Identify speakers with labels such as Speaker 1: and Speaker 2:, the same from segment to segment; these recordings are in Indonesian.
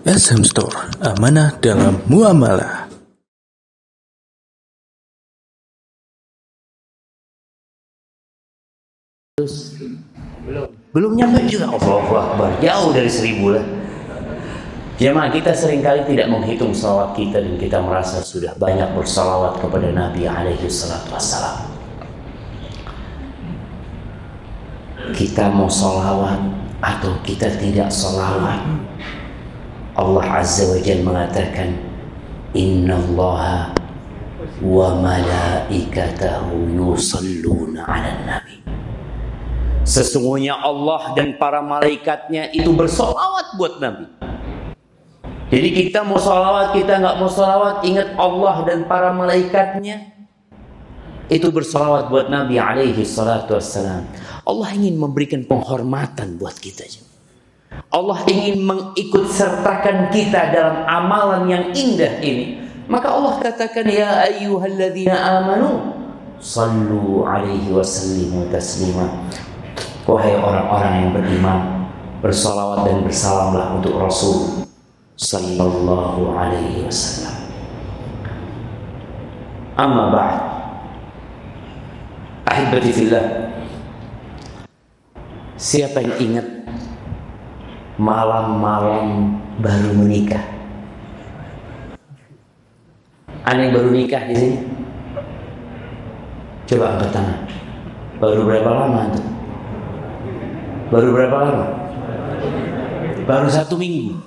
Speaker 1: SM Store, amanah dalam muamalah.
Speaker 2: Belum nyampe juga. Allahu Akbar, jauh dari 1000 lah. Jemaah, kita seringkali tidak menghitung salawat kita dan kita merasa sudah banyak bersalawat kepada Nabi alaihi salatu wassalam. Kita mau salawat atau kita tidak salawat, Allah Azza wa Jalla mengatakan, Innallaha wa malaikatahu yusalluna 'alan nabi. Sesungguhnya Allah dan para malaikatnya itu bersolawat buat Nabi. Jadi kita mau solawat, kita nggak mau solawat, ingat Allah dan para malaikatnya itu bersolawat buat Nabi alaihi salatu wassalam. Allah ingin memberikan penghormatan buat kita. Allah ingin mengikut sertakan kita dalam amalan yang indah ini. Maka Allah katakan, ya ayyuhalladzina amanu sallu alaihi wasallimu taslima. Wahai orang-orang yang beriman, bersalawat dan bersalamlah untuk Rasul sallallahu alaihi wasallam. Amma ba'd, ahibati fillah, siapa yang ingat malam-malam baru menikah? Ada yang baru nikah di sini? Coba angkat tangan. Baru berapa lama tuh? Baru berapa lama? Baru 1 minggu.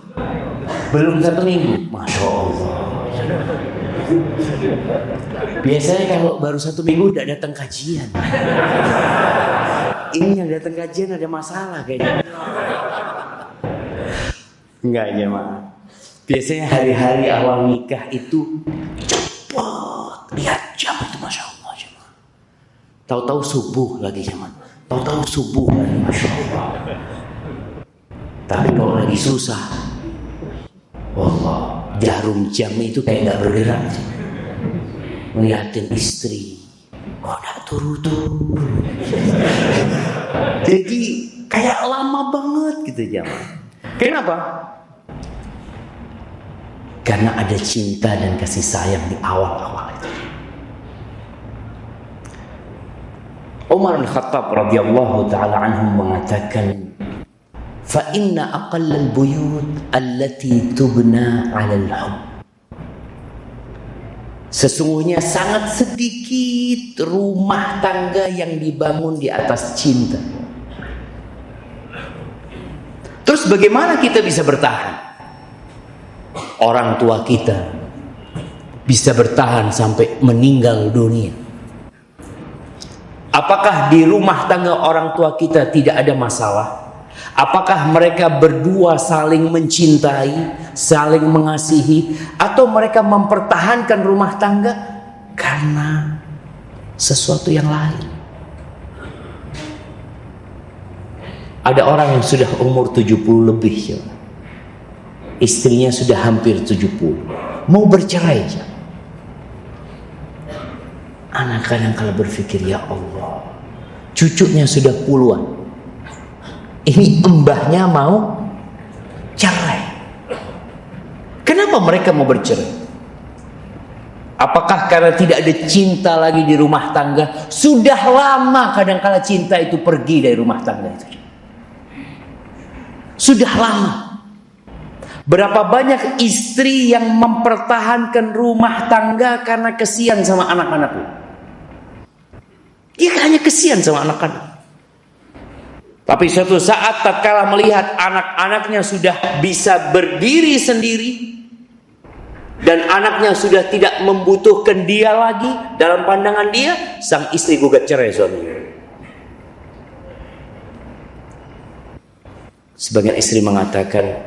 Speaker 2: Belum 1 minggu. Masya Allah. Biasanya kalau baru 1 minggu udah datang kajian. Ini yang datang kajian ada masalah kayaknya. Enggak ya, Mak. Biasanya hari-hari awal nikah itu cepat. Lihat jam itu, Masya Allah. Tahu-tahu subuh lagi zaman. Tahu-tahu subuh lagi, Masya Allah. Tapi kalau lagi susah, wallah, jarum jam itu kayak gak bergerak. Ngeliatin istri, kok gak turun-turun. Jadi kayak lama banget gitu zaman. Kenapa? Karena ada cinta dan kasih sayang di awal-awal itu. Umar bin Khattab radhiyallahu ta'ala anhu mengatakan, fa inna aqallal buyut allati tubna 'alal hub. Sesungguhnya sangat sedikit rumah tangga yang dibangun di atas cinta. Terus bagaimana kita bisa bertahan? Orang tua kita bisa bertahan sampai meninggal dunia. Apakah di rumah tangga orang tua kita tidak ada masalah? Apakah mereka berdua saling mencintai, saling mengasihi, atau mereka mempertahankan rumah tangga karena sesuatu yang lain? Ada orang yang sudah umur 70 lebih, ya. Istrinya sudah hampir 70, mau bercerai. Ya. Anak kadang-kala berpikir, ya Allah, cucunya sudah puluhan, ini mbahnya mau cerai. Kenapa mereka mau bercerai? Apakah karena tidak ada cinta lagi di rumah tangga? Sudah lama kadang-kala cinta itu pergi dari rumah tangga itu. Sudah lama. Berapa banyak istri yang mempertahankan rumah tangga karena kesian sama anak-anaknya. Dia hanya kesian sama anak-anak. Tapi suatu saat tatkala melihat anak-anaknya sudah bisa berdiri sendiri dan anaknya sudah tidak membutuhkan dia lagi dalam pandangan dia, sang istri gugat cerai suaminya. Sebagian istri mengatakan,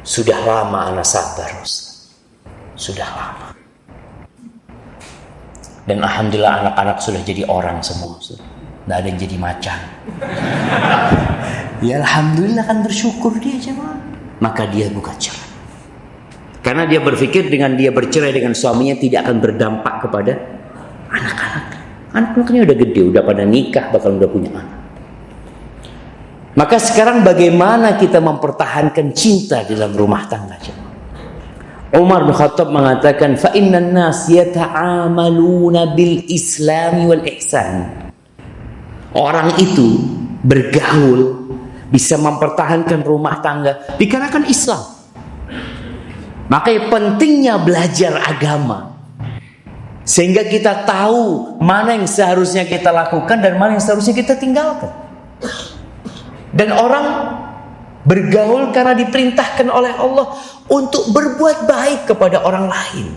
Speaker 2: sudah lama anak sabar, sudah lama. Dan alhamdulillah anak-anak sudah jadi orang semua, nggak ada yang jadi macan. Ya alhamdulillah, kan bersyukur dia cuma. Maka dia gugat cerai. Karena dia berpikir dengan dia bercerai dengan suaminya tidak akan berdampak kepada anak-anak. Anak-anaknya udah gede, udah pada nikah, bahkan udah punya anak. Maka sekarang bagaimana kita mempertahankan cinta dalam rumah tangga? Umar bin Khattab mengatakan, fa innan nas yata'amaluna bil islami wal ihsan. Orang itu bergaul, bisa mempertahankan rumah tangga dikarenakan Islam. Makanya pentingnya belajar agama, sehingga kita tahu mana yang seharusnya kita lakukan dan mana yang seharusnya kita tinggalkan. Dan orang bergaul karena diperintahkan oleh Allah untuk berbuat baik kepada orang lain.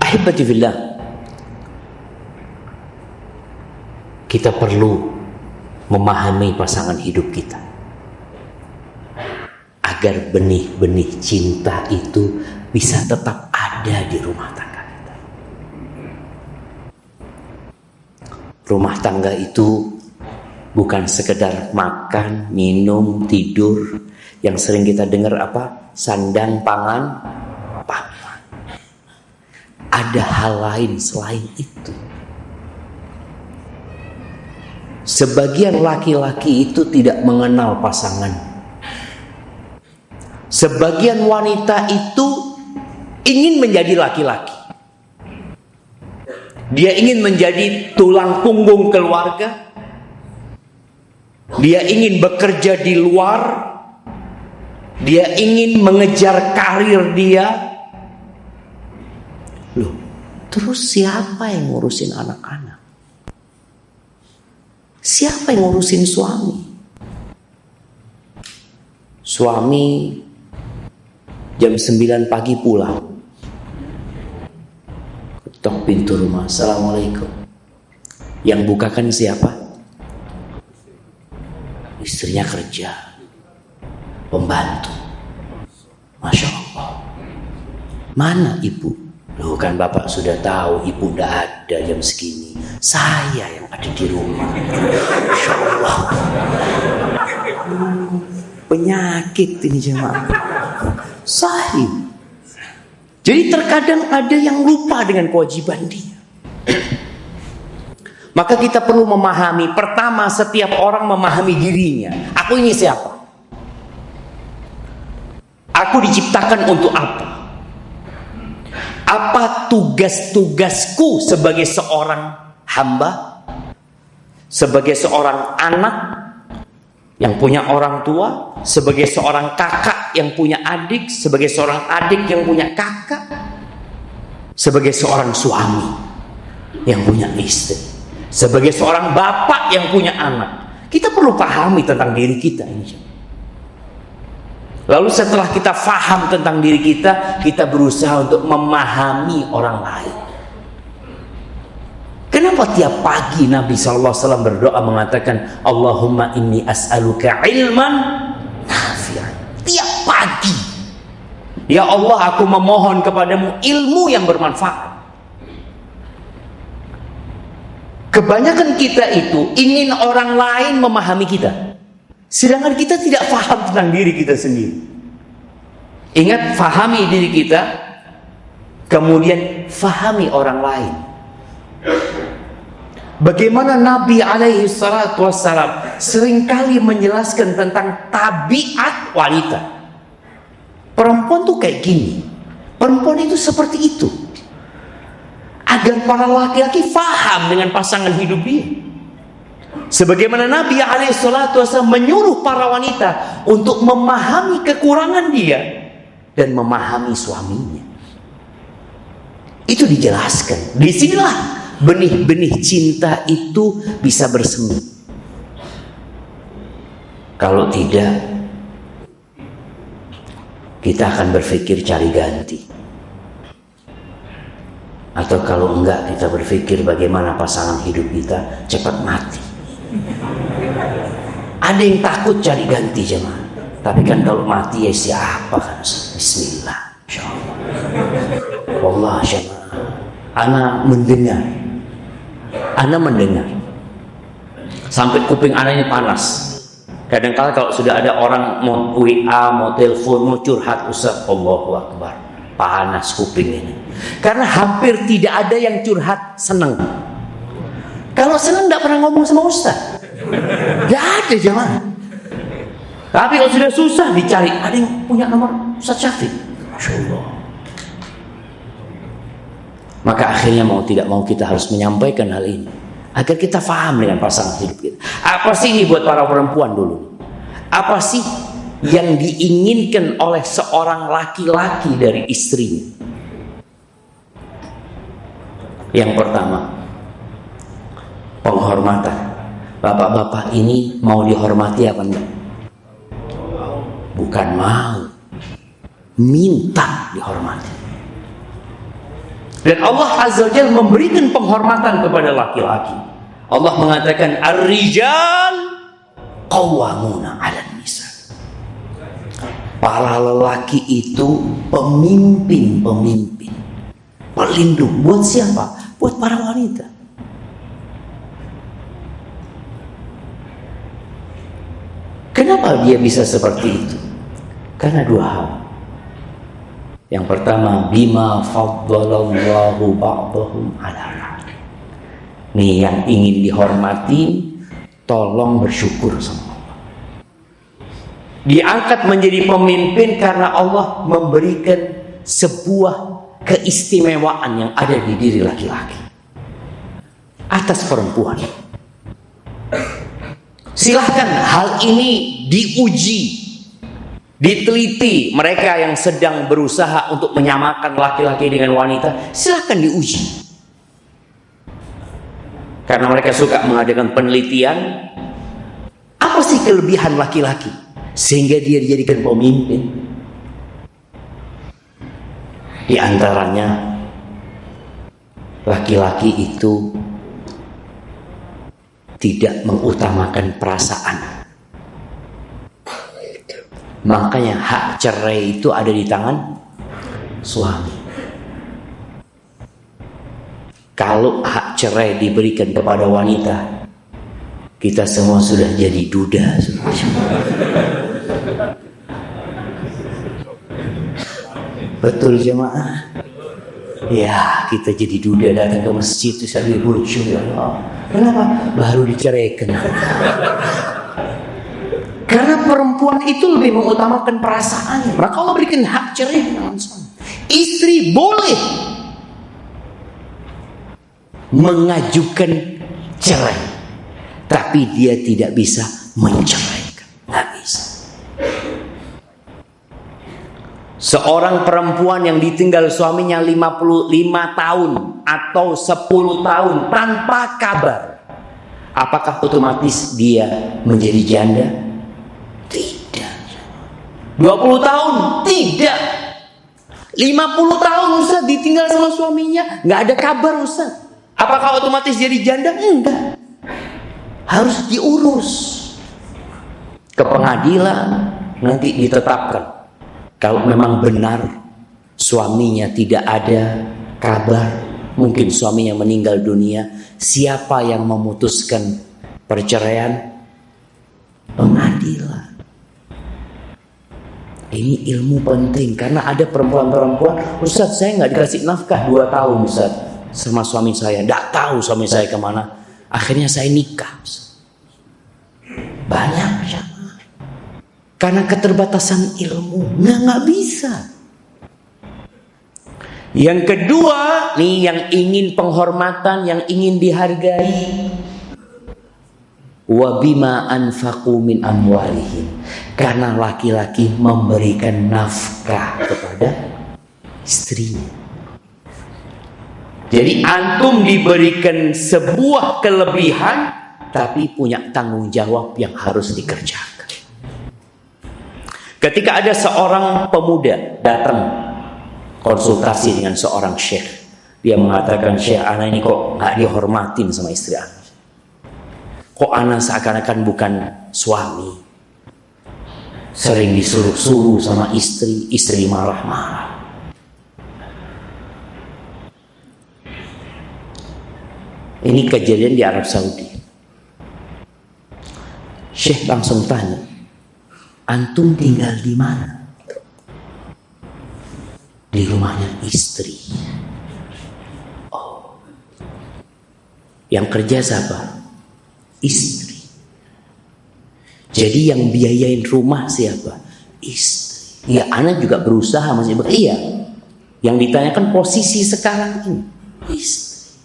Speaker 2: Ahibati fillah, kita perlu memahami pasangan hidup kita agar benih-benih cinta itu bisa tetap ada di rumah tangga kita. Rumah tangga itu bukan sekedar makan, minum, tidur. Yang sering kita dengar apa? Sandang, pangan, papan. Ada hal lain selain itu. Sebagian laki-laki itu tidak mengenal pasangan. Sebagian wanita itu ingin menjadi laki-laki. Dia ingin menjadi tulang punggung keluarga. Dia ingin bekerja di luar. Dia ingin mengejar karir dia. Loh, terus siapa yang ngurusin anak-anak? Siapa yang ngurusin suami? Suami jam 9 pagi pulang. Ketok pintu rumah. Assalamualaikum. Yang bukakan siapa? Istrinya kerja, pembantu. Masya Allah. Mana ibu? Loh, kan bapak sudah tahu ibu tidak ada jam segini. Saya yang ada di rumah. Masya Allah. Penyakit ini jemaah. Sahih. Jadi terkadang ada yang lupa dengan kewajiban dia. Maka kita perlu memahami, pertama setiap orang memahami dirinya. Aku ini siapa? Aku diciptakan untuk apa? Apa tugas-tugasku sebagai seorang hamba? Sebagai seorang anak yang punya orang tua? Sebagai seorang kakak yang punya adik? Sebagai seorang adik yang punya kakak? Sebagai seorang suami yang punya istri? Sebagai seorang bapak yang punya anak, kita perlu pahami tentang diri kita. Lalu setelah kita paham tentang diri kita, kita berusaha untuk memahami orang lain. Kenapa tiap pagi Nabi SAW berdoa mengatakan, Allahumma inni as'aluka ilman nafi'an. Tiap pagi, ya Allah, aku memohon kepadamu ilmu yang bermanfaat. Kebanyakan kita itu ingin orang lain memahami kita, sedangkan kita tidak paham tentang diri kita sendiri. Ingat, fahami diri kita, kemudian fahami orang lain. Bagaimana Nabi alaihi salatu wassalam seringkali menjelaskan tentang tabiat wanita. Perempuan tuh kayak gini, perempuan itu seperti itu, agar para laki-laki faham dengan pasangan hidup dia. Sebagaimana Nabi SAW menyuruh para wanita untuk memahami kekurangan dia dan memahami suaminya. Itu dijelaskan. Disinilah benih-benih cinta itu bisa bersemi. Kalau tidak, kita akan berpikir cari ganti. Atau kalau enggak, kita berpikir bagaimana pasangan hidup kita cepat mati. Ada yang takut cari ganti jemaah. Tapi kan kalau mati ya siapa kan? Bismillah. Insyaallah. Wallah jemaah. Ana mendengar. Sampai kuping ana ini panas. Kadang-kala kalau sudah ada orang mau WA, mau telepon, mau curhat, Ustaz, Allahu Akbar. Panas kuping ini. Karena hampir tidak ada yang curhat senang. Kalau senang tidak pernah ngomong sama ustaz. Tidak ada jemaah. Tapi kalau sudah susah dicari, ada yang punya nomor Ustaz Syafiq. Masya Allah. Maka akhirnya mau tidak mau kita harus menyampaikan hal ini agar kita faham dengan pasangan hidup kita. Apa sih ini buat para perempuan dulu? Apa sih yang diinginkan oleh seorang laki-laki dari istrinya? Yang pertama, penghormatan. Bapak-bapak ini mau dihormati apa enggak? Bukan mau, minta dihormati. Dan Allah Azza wa Jalla memberikan penghormatan kepada laki-laki. Allah mengatakan ar-rijal qawwamuna 'alan nisa. Para lelaki itu pemimpin-pemimpin, pelindung. Buat siapa? Buat para wanita. Kenapa dia bisa seperti itu? Karena dua hal. Yang pertama, bima faddalallahu ba'dahum 'ala ba'd. Nih, yang ingin dihormati, tolong bersyukur sama Allah. Diangkat menjadi pemimpin karena Allah memberikan sebuah keistimewaan yang ada di diri laki-laki atas perempuan. Silahkan hal ini diuji, diteliti. Mereka yang sedang berusaha untuk menyamakan laki-laki dengan wanita, silahkan diuji. Karena mereka suka mengadakan penelitian, apa sih kelebihan laki-laki sehingga dia dijadikan pemimpin. Di antaranya, laki-laki itu tidak mengutamakan perasaan. Makanya hak cerai itu ada di tangan suami. Kalau hak cerai diberikan kepada wanita, kita semua sudah jadi duda. Betul jemaah? Ya, kita jadi duda datang ke masjid itu sambil lucu, ya Allah. Kenapa? Baru diceraikan. Karena perempuan itu lebih mengutamakan perasaannya. Maka Allah berikan hak cerai dengan suami. Istri boleh mengajukan cerai, tapi dia tidak bisa menceraikan. Nggak bisa. Seorang perempuan yang ditinggal suaminya 55 tahun atau 10 tahun tanpa kabar, apakah otomatis dia menjadi janda? Tidak. 20 tahun? Tidak. 50 tahun Ustaz ditinggal sama suaminya, nggak ada kabar Ustaz. Apakah otomatis jadi janda? Enggak. Harus diurus ke pengadilan, nanti ditetapkan. Kalau memang benar suaminya tidak ada kabar, mungkin suaminya meninggal dunia, siapa yang memutuskan perceraian? Pengadilan. Ini ilmu penting karena ada perempuan-perempuan, Ustaz saya nggak dikasih nafkah 2 tahun Ustaz sama suami saya, nggak tahu suami saya kemana, akhirnya saya nikah. Banyak ya. Karena keterbatasan ilmu, nggak bisa. Yang kedua, nih yang ingin penghormatan, yang ingin dihargai, wa bima anfaqu min amwalihim. Karena laki-laki memberikan nafkah kepada istrinya. Jadi antum diberikan sebuah kelebihan, tapi punya tanggung jawab yang harus dikerjakan. Ketika ada seorang pemuda datang konsultasi dengan seorang syekh, dia mengatakan, Syekh, anak ini kok nggak dihormatin sama istri anak. Kok anak seakan-akan bukan suami, sering disuruh-suruh sama istri, istri marah-marah. Ini kejadian di Arab Saudi. Syekh langsung tanya, antum tinggal di mana? Di rumahnya istri. Oh. Yang kerja siapa? Istri. Jadi yang biayain rumah siapa? Istri. Ya, anak juga berusaha masih iya. Yang ditanyakan posisi sekarang ini istri.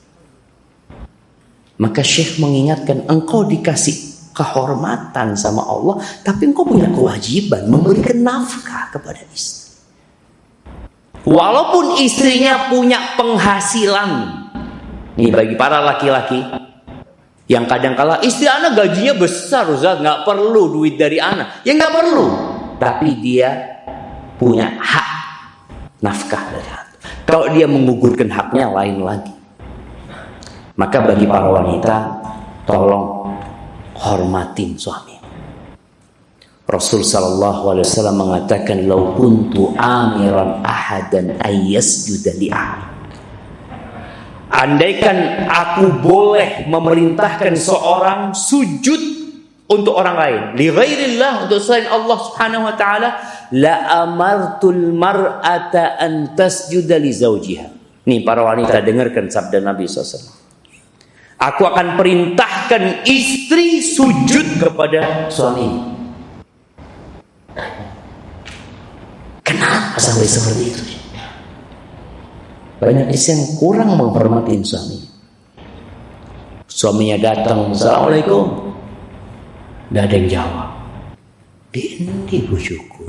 Speaker 2: Maka Syekh mengingatkan, engkau dikasih kehormatan sama Allah, tapi engkau punya kewajiban memberikan nafkah kepada istri. Walaupun istrinya punya penghasilan. Ini bagi para laki-laki yang kadang-kala istri anak gajinya besar, Ustaz, nggak perlu duit dari anak. Ya nggak perlu, tapi dia punya hak nafkah dari anak. Kalau dia menggugurkan haknya lain lagi. Maka bagi para wanita, tolong hormatin suami. Rasul sallallahu alaihi wasallam mengatakan, "Lau kuntu amiran ahadan ayyasjuda li ahad." Andaikan aku boleh memerintahkan seorang sujud untuk orang lain, li ghairillah, untuk selain Allah Subhanahu wa taala, la amartul mar'ata an tasjuda li zawjiha. Nih para wanita, dengarkan sabda Nabi SAW. Aku akan perintahkan istri sujud kepada suami. Kenapa sampai seperti itu? Banyak istri yang kurang menghormati suami. Suaminya datang, "Assalamualaikum." Tidak ada yang jawab. Di bujuku.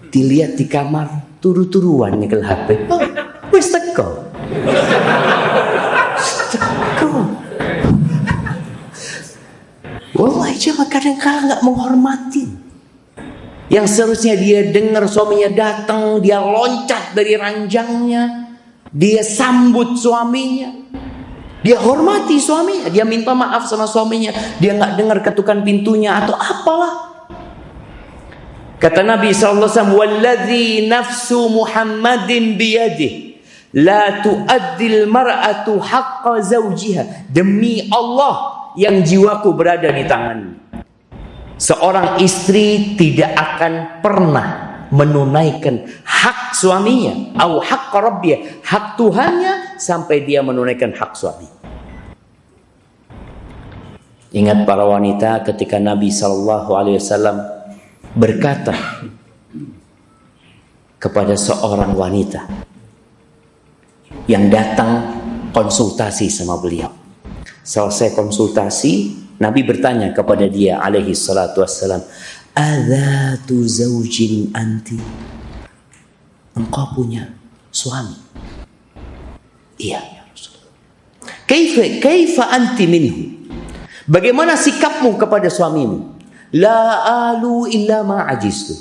Speaker 2: Dilihat di kamar, turu-turuan nyekel HP. Oh, wis teko. Wallahi cuma kadang-kadang nggak menghormati. Yang seharusnya dia dengar suaminya datang, dia loncat dari ranjangnya, dia sambut suaminya, dia hormati suaminya, dia minta maaf sama suaminya, dia nggak dengar ketukan pintunya atau apalah. Kata Nabi SAW, "Walladzi nafsu Muhammadin biyadih, la tu'addil mar'atu haqqa zawjiha." Demi Allah yang jiwaku berada di tangannya, seorang istri tidak akan pernah menunaikan hak suaminya, atau hak rabbiyah, hak Tuhannya, sampai dia menunaikan hak suami. Ingat para wanita, ketika Nabi SAW berkata kepada seorang wanita yang datang konsultasi sama beliau. Selesai konsultasi, Nabi bertanya kepada dia alaihi salatu wassalam, "Adzatu zaujin anti?" Engkau punya suami? Iya, ya Rasulullah. Kaifa anti minhu? Bagaimana sikapmu kepada suamimu? La alu illa ma ajiztu.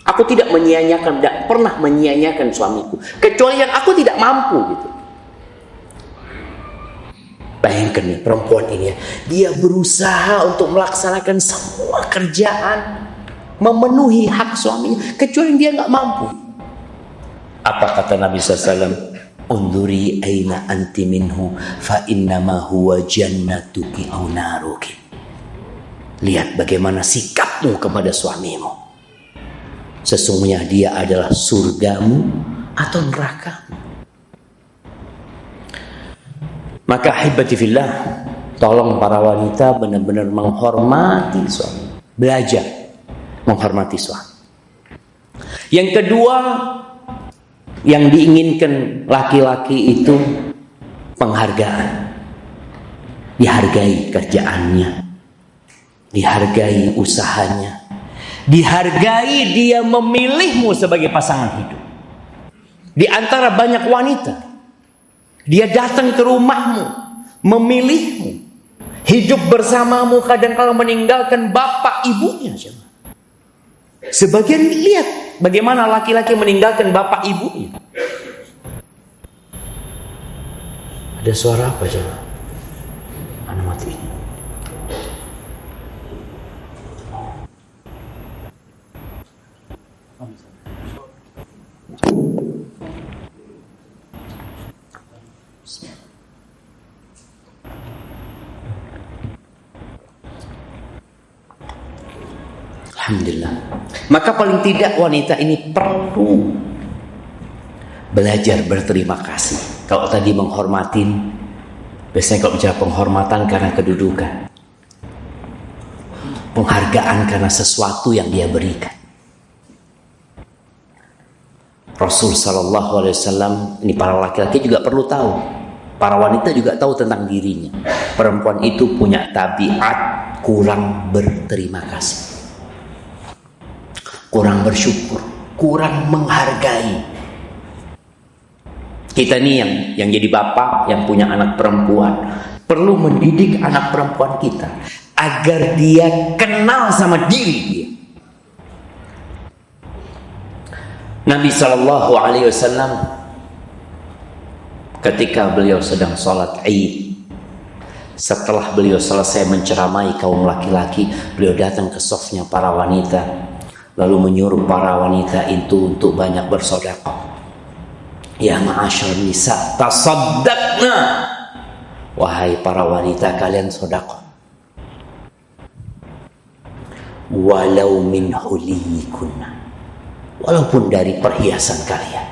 Speaker 2: Aku tidak menyia-nyiakan, tidak pernah menyia-nyiakan suamiku, kecuali yang aku tidak mampu gitu. Bayangkan nih perempuan ini ya, dia berusaha untuk melaksanakan semua kerjaan, memenuhi hak suaminya, kecuali dia nggak mampu. Apa kata Nabi SAW? "Unduri aina anti minhu, fa innama huwa jannatuki au naruki." Lihat bagaimana sikapmu kepada suamimu. Sesungguhnya dia adalah surgamu atau nerakamu. Maka ahibati fillah, tolong para wanita benar-benar menghormati suami. Belajar menghormati suami. Yang kedua yang diinginkan laki-laki itu penghargaan. Dihargai kerjaannya, dihargai usahanya, dihargai dia memilihmu sebagai pasangan hidup. Di antara banyak wanita, dia datang ke rumahmu, memilihmu, hidup bersamamu, kadang-kadang meninggalkan bapak ibunya. Sebagian lihat bagaimana laki-laki meninggalkan bapak ibunya. Ada suara apa coba? Mana mati? Alhamdulillah. Maka paling tidak wanita ini perlu belajar berterima kasih. Kalau tadi menghormatin, Biasanya kalau bicara penghormatan karena kedudukan, penghargaan karena sesuatu yang dia berikan. Rasul Sallallahu Alaihi Wasallam, ini para laki-laki juga perlu tahu, para wanita juga tahu tentang dirinya. Perempuan itu punya tabiat kurang berterima kasih, kurang bersyukur, kurang menghargai. Kita nih yang jadi bapak, yang punya anak perempuan, perlu mendidik anak perempuan kita agar dia kenal sama diri dia. Nabi Shallallahu Alaihi Wasallam ketika beliau sedang sholat Id, setelah beliau selesai menceramai kaum laki-laki, beliau datang ke safnya para wanita, lalu menyuruh para wanita itu untuk banyak bersedekah. Ya ma'asyar nisa, tasaddaqna, wahai para wanita, kalian sedekah. Walau min huliyikunna, walaupun dari perhiasan kalian.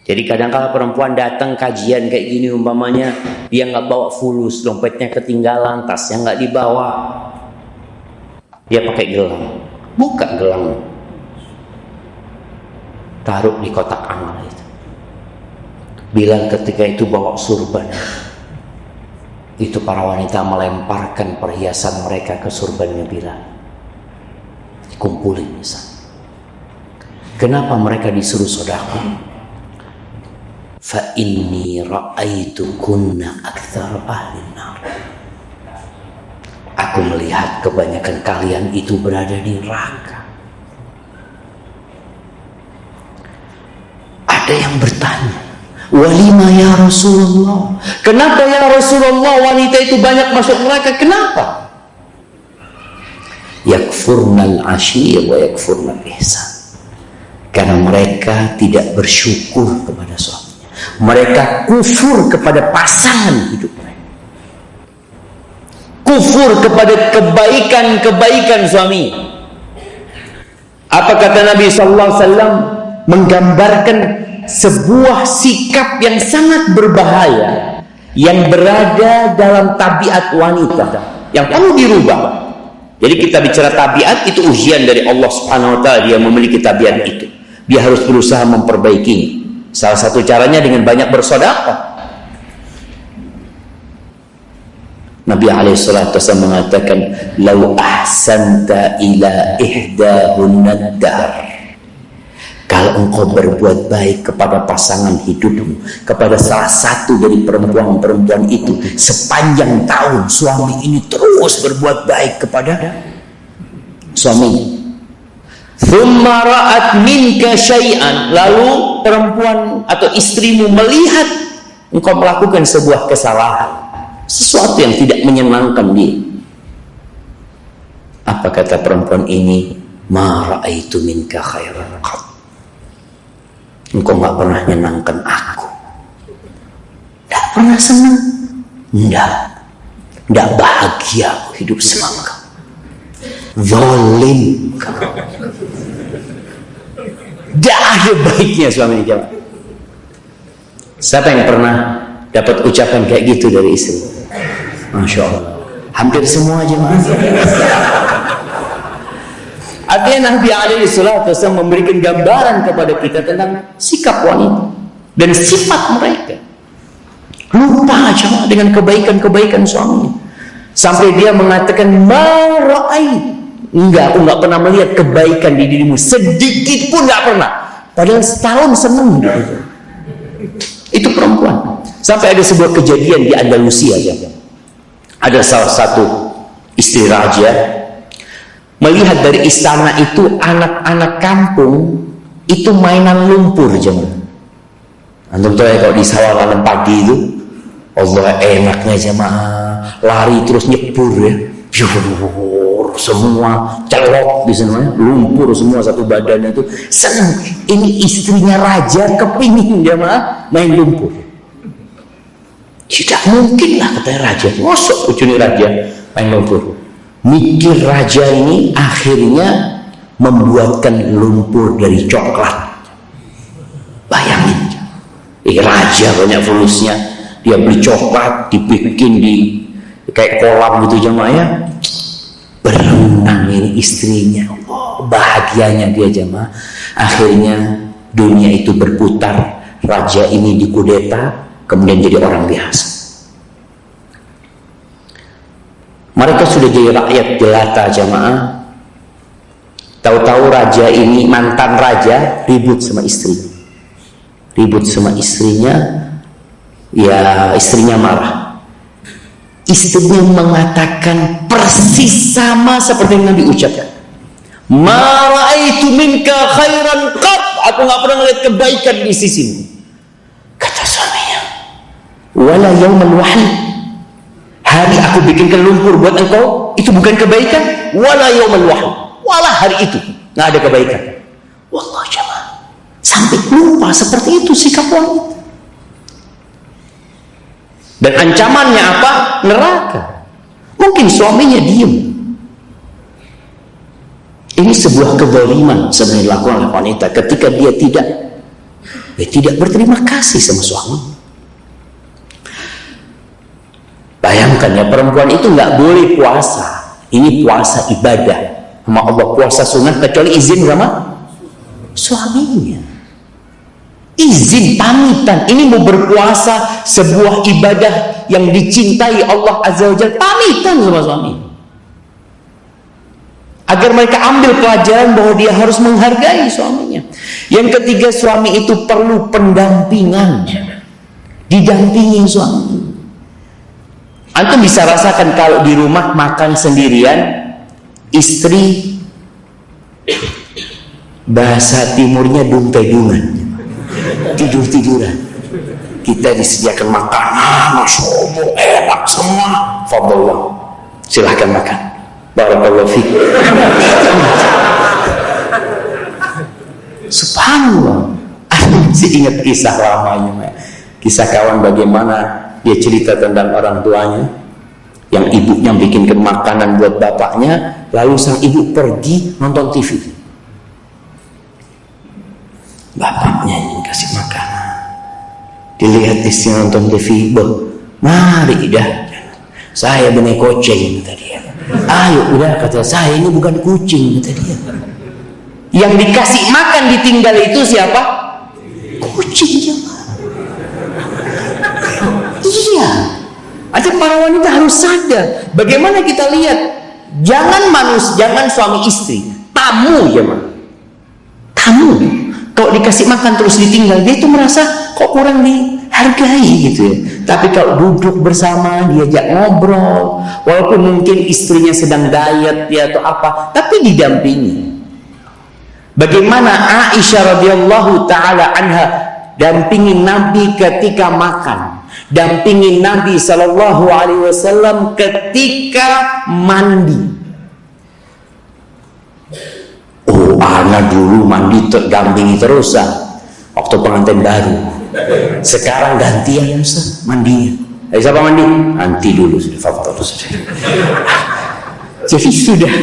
Speaker 2: Jadi kadang-kala perempuan datang kajian kayak gini umpamanya, dia nggak bawa fulus, dompetnya ketinggalan, tasnya nggak dibawa, dia pakai gelang. Buka gelang, taruh di kotak amal itu. Bilang ketika itu bawa surban, itu para wanita melemparkan perhiasan mereka ke surbannya Bilal, dikumpulin di sana. Kenapa mereka disuruh sedekah? Fa inni ra'aitu kunna aktsara ahli nar. Aku melihat kebanyakan kalian itu berada di neraka. Ada yang bertanya, walima ya Rasulullah? Kenapa ya Rasulullah wanita itu banyak masuk neraka? Kenapa? Yakfurnal ashir wa yakfurnal ihsan. Karena mereka tidak bersyukur kepada suaminya. Mereka kufur kepada pasangan hidup mereka. Kufur kepada kebaikan-kebaikan suami. Apa kata Nabi sallallahu alaihi wasallam? Menggambarkan sebuah sikap yang sangat berbahaya yang berada dalam tabiat wanita yang perlu dirubah. Jadi kita bicara tabiat, itu ujian dari Allah Subhanahu wa taala, dia memiliki tabiat itu. Dia harus berusaha memperbaikinya. Salah satu caranya dengan banyak bersedekah. Nabi alaihi salatu wasallam mengatakan, "Lau ahsanta ila ihdahunna dar." Kalau engkau berbuat baik kepada pasangan hidupmu, kepada salah satu dari perempuan-perempuan itu, sepanjang tahun suami ini terus berbuat baik kepada suaminya. Thumma ra'at minka syai'an, lalu perempuan atau istrimu melihat engkau melakukan sebuah kesalahan, sesuatu yang tidak menyenangkan dia. Apa kata perempuan ini? Ma ra'aitu minka khairan qat. Engkau gak pernah menyenangkan aku, gak pernah senang, gak bahagia aku hidup sama engkau. Zalim kau. Gak ada baiknya suami ini, jemaah. Siapa yang pernah dapat ucapan kayak gitu dari istri? Masya Allah, hampir semua jemaah. Artinya Nabi alaihi salatu wasallam memberikan gambaran kepada kita tentang sikap wanita dan sifat mereka. Lupa jemaah dengan kebaikan-kebaikan suaminya, sampai dia mengatakan mara'ai. Enggak, aku enggak pernah melihat kebaikan di dirimu sedikit pun, enggak pernah. Padahal setahun senang gitu. Itu perempuan. Sampai ada sebuah kejadian di Andalusia aja. Ada salah satu istri raja melihat dari istana itu anak-anak kampung itu mainan lumpur jemaah. Antum tahu ya, kalau di sawah nanam padi itu, Allah enaknya jemaah, lari terus nyebur ya. Semua celok di sana, lumpur semua satu badan itu. Senang. Ini istrinya raja kepingin jemaah main lumpur. Tidak mungkin lah katanya raja. Masuk ujungnya raja main lumpur. Mikir raja ini akhirnya membuatkan lumpur dari coklat. Bayangin, raja banyak fulusnya, dia beli coklat, dibikin di kayak kolam gitu jemaah ya, berenang ini istrinya. Oh, bahagianya dia jemaah. Akhirnya dunia itu berputar, raja ini dikudeta, kemudian jadi orang biasa. Mereka sudah jadi rakyat jelata jemaah. Tahu-tahu raja ini, mantan raja, ribut sama istrinya. Ribut sama istrinya, ya istrinya marah. Istrinya mengatakan persis sama seperti yang Nabi ucapkan. Ma ra'aitu minka khairan qat. Aku nggak pernah melihat kebaikan di sisimu. Kata suaminya, wala yaumal wahl. Hari aku bikinkan lumpur buat engkau, itu bukan kebaikan. Wala yaumal wahl. Walah hari itu nggak ada kebaikan. Wallah jemaah, sampai lupa seperti itu sikap wanita. Dan ancamannya apa? Neraka. Mungkin suaminya diam. Ini sebuah kezaliman sebenarnya dilakukan oleh wanita ketika dia tidak berterima kasih sama suami. Bayangkan ya, perempuan itu nggak boleh puasa. Ini puasa ibadah sama Allah, puasa sunnah, kecuali izin sama suaminya. Izin pamitan. Ini mau berpuasa, sebuah ibadah yang dicintai Allah Azza wa Jalla, pamitan sama suami. Agar mereka ambil pelajaran bahwa dia harus menghargai suaminya. Yang ketiga, suami itu perlu pendampingan. Didampingi suami. Antum bisa rasakan kalau di rumah makan sendirian, istri bahasa timurnya dumpe-dungan, tidur-tiduran. Kita disediakan makanan, masya Allah, enak semua. Fadallah, silahkan makan. Barakallahu fiik. Subhanallah. Masih ingat kisah lamanya, kisah kawan bagaimana dia cerita tentang orang tuanya yang ibunya bikinkan makanan buat bapaknya, lalu sang ibu pergi nonton TV. Bapaknya yang kasih makanan, dilihat istri nonton TV, mari dah, saya benih kucing, kata dia. Ayo udah, kata saya, ini bukan kucing, kata dia. Yang dikasih makan ditinggal itu siapa? Kucing. Iya. Ada para wanita harus sadar. Bagaimana kita lihat, jangan suami istri, tamu ya mah. Tamu kalau dikasih makan terus ditinggal, dia itu merasa kok kurang dihargai gitu ya. Tapi kalau duduk bersama, diajak ngobrol, walaupun mungkin istrinya sedang diet ya atau apa, tapi didampingi. Bagaimana Aisyah radhiyallahu taala anha dampingi Nabi ketika makan, dampingi Nabi sallallahu alaihi wasallam ketika mandi. Oh, ana dulu mandi dampingi terus waktu pengantin baru. Sekarang gantian Ustaz mandinya. Siapa mandi? Nanti dulu sudah. Jadi sudah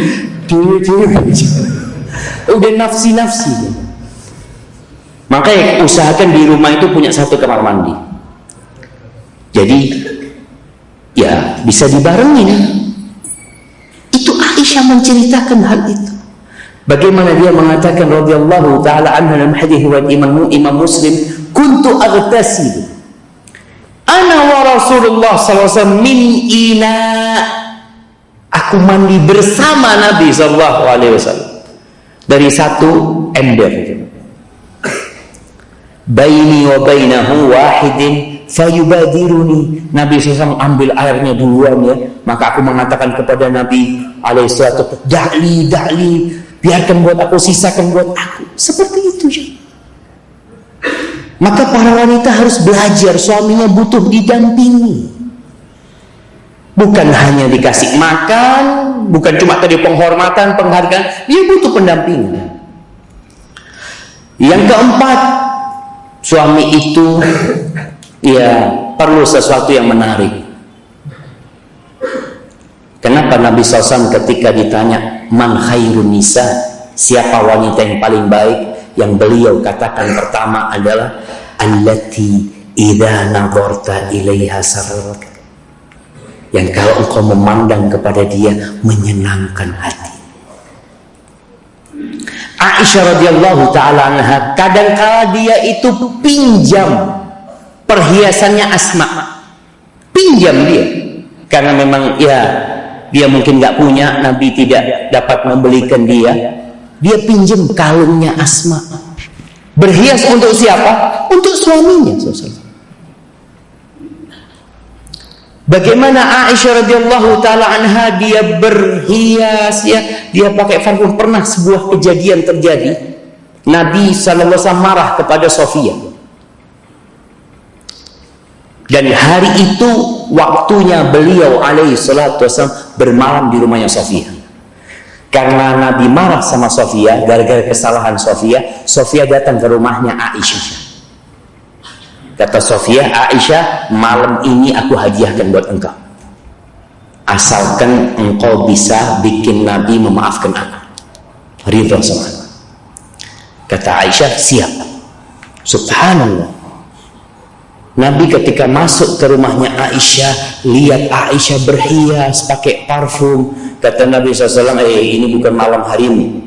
Speaker 2: dulu udah nafsi. Makanya usahakan di rumah itu punya satu kamar mandi. Jadi ya bisa dibarengin. Itu Aisyah menceritakan hal itu. Bagaimana dia mengatakan radhiyallahu taala anha dalam hadis riwayat Imam Muslim, kuntu aghtasilu ana wa Rasulullah sallallahu alaihi wasallam min ina. Aku mandi bersama Nabi sallallahu alaihi wasallam dari satu ember. Baini wa bainahu wahidin fayubadiruni. Nabi SAW ambil airnya duluan ya, maka aku mengatakan kepada Nabi alaihi salatu, da'li, biarkan buat aku, sisakan buat aku. Seperti itu ya. Maka para wanita harus belajar, suaminya butuh didampingi. Bukan hanya dikasih makan, bukan cuma tadi penghormatan, penghargaan, dia butuh pendampingan. Yang keempat, suami itu ya perlu sesuatu yang menarik. Kenapa Nabi SAW ketika ditanya man khairun nisa, siapa wanita yang paling baik, yang beliau katakan pertama adalah allati idza nadharta ilaiha sarrak, yang kalau engkau memandang kepada dia menyenangkan hati. Aisyah radhiyallahu taala anha kadangkala dia itu pinjam perhiasannya Asma, pinjam dia, karena memang ya dia mungkin nggak punya, Nabi tidak dapat membelikan dia pinjam kalungnya Asma, berhias untuk siapa? Untuk suaminya. Bagaimana Aisyah radhiyallahu taala anha dia berhias, ya, dia pakai parfum. Pernah sebuah kejadian terjadi, Nabi sallallahu alaihi wasallam marah kepada Sofia, dan hari itu waktunya beliau alaihi salatu wasallam bermalam di rumahnya Sofia. Karena Nabi marah sama Sofia gara-gara kesalahan Sofia datang ke rumahnya Aisyah. Kata Sofia, Aisyah, malam ini aku hadiahkan buat engkau, asalkan engkau bisa bikin Nabi memaafkan aku, ridha sama aku. Kata Aisyah, siap. Subhanallah, Nabi ketika masuk ke rumahnya Aisyah, lihat Aisyah berhias pakai parfum. Kata Nabi SAW, ini bukan malam harimu.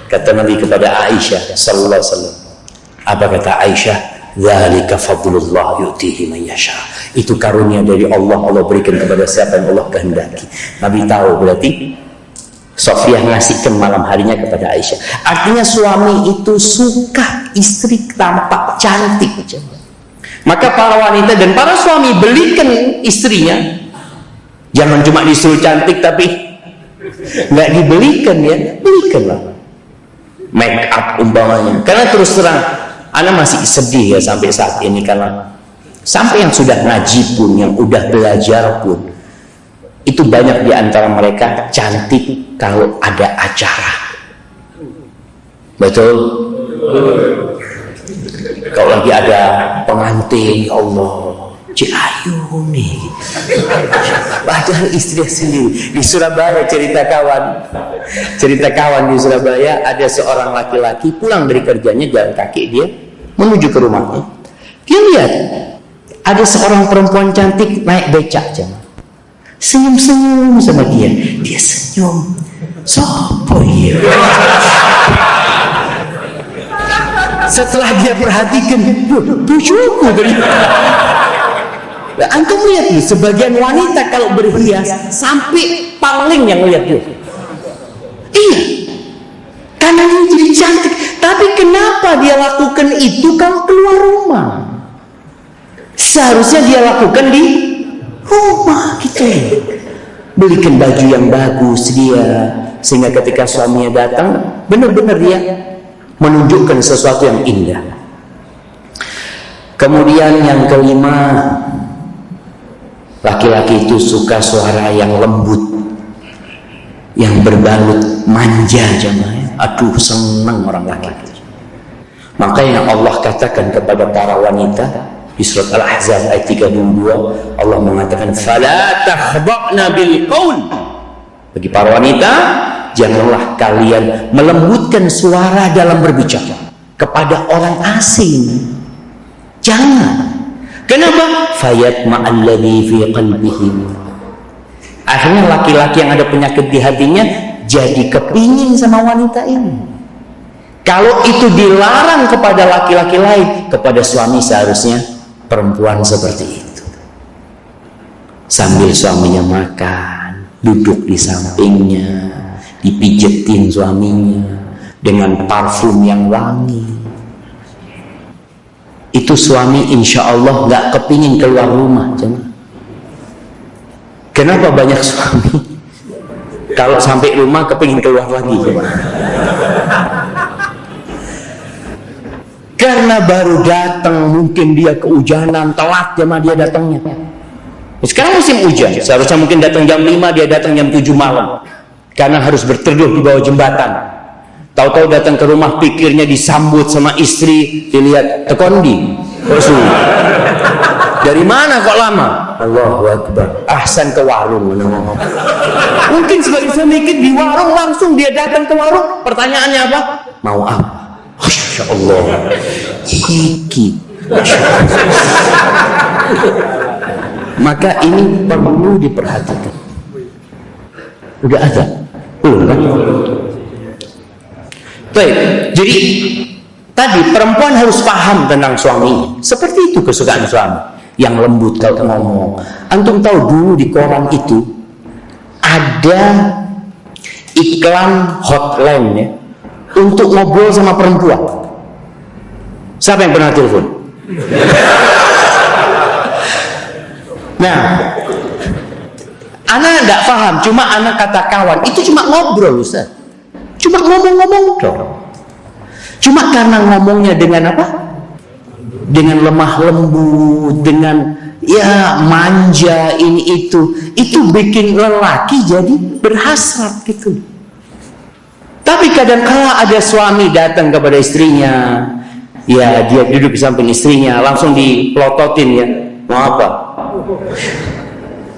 Speaker 2: Kata Nabi kepada Aisyah SAW. Apa kata Aisyah? Dzalika fadlullah yu'tihi man yasha. Itu karunia dari Allah, Allah berikan kepada siapa yang Allah kehendaki. Nabi tahu berarti Sofia ngasihkan malam harinya kepada Aisyah. Artinya suami itu suka istri tampak cantik. Maka para wanita dan para suami belikan istrinya. Jangan cuma disuruh cantik tapi nggak dibelikan, ya, belikanlah make up umpamanya. Karena terus terang, Ana masih sedih ya sampai saat ini, karena sampai yang sudah ngaji pun, yang udah belajar pun, itu banyak di antara mereka cantik kalau ada acara. Betul? Kalau lagi ada pengantin, Allah, Cik Ayu nih. Padahal istri sendiri. Di Surabaya cerita kawan di Surabaya, ada seorang laki-laki pulang dari kerjanya jalan kaki dia menuju ke rumahnya. Dia lihat ada seorang perempuan cantik naik becak, senyum-senyum sama dia. Dia senyum. Sopo iya? Setelah dia perhatikan, bujuku tadi. Antum lihat nih, sebagian wanita kalau berhias sampai paling yang lihat dia. Iya, karena dia jadi cantik. Tapi kenapa dia lakukan itu kalau keluar rumah? Seharusnya dia lakukan di rumah gitu. Belikan baju yang bagus dia, sehingga ketika suaminya datang, benar-benar dia menunjukkan sesuatu yang indah. Kemudian yang kelima, laki-laki itu suka suara yang lembut, yang berbalut manja, jemaah. Aduh, senang orang laki-laki. Makanya Allah katakan kepada para wanita di surat Al-Ahzab ayat 32, Allah mengatakan fala takhda'na bil qaul. Bagi para wanita, janganlah kalian melembutkan suara dalam berbicara kepada orang asing. Jangan. Kenapa? Fayatma'alladzi fi qalbihi. Akhirnya laki-laki yang ada penyakit di hatinya jadi kepingin sama wanita ini. Kalau itu dilarang kepada laki-laki lain, kepada suami seharusnya perempuan seperti itu. Sambil suaminya makan, duduk di sampingnya, dipijetin suaminya dengan parfum yang wangi. Itu suami insya Allah nggak kepingin keluar rumah. Kenapa banyak suami kalau sampai rumah kepingin keluar lagi? Karena baru datang, mungkin dia kehujanan, telat jemaah dia datangnya. Sekarang musim hujan, seharusnya mungkin datang jam 5, dia datang jam 7 malam. Karena harus berteduh di bawah jembatan. Tahu-tahu datang ke rumah, pikirnya disambut sama istri, dilihat tekondi. Dari mana kok lama? Allahu Akbar. Ahsan ke warung. Mungkin sebagai mikir di warung, langsung dia datang ke warung. Pertanyaannya apa? Mau apa? Masya Allah. Iki Maka ini perlu diperhatikan. Udah ada? Belum kan? Baik, jadi tadi perempuan harus paham tentang suaminya. Seperti itu kesukaan suami, yang lembut kalau ngomong. Antum tahu dulu di koran itu ada iklan hotline ya, untuk ngobrol sama perempuan. Siapa yang pernah telepon? Nah, anak tidak paham, cuma anak kata kawan itu cuma ngobrol, Ustaz. Cuma ngomong-ngomong dong. Cuma karena ngomongnya dengan apa? Dengan lemah lembut, dengan ya manja ini itu bikin lelaki jadi berhasrat gitu. Tapi kadang-kala ada suami datang kepada istrinya, ya dia duduk di samping istrinya, langsung dipelototin ya, mau apa?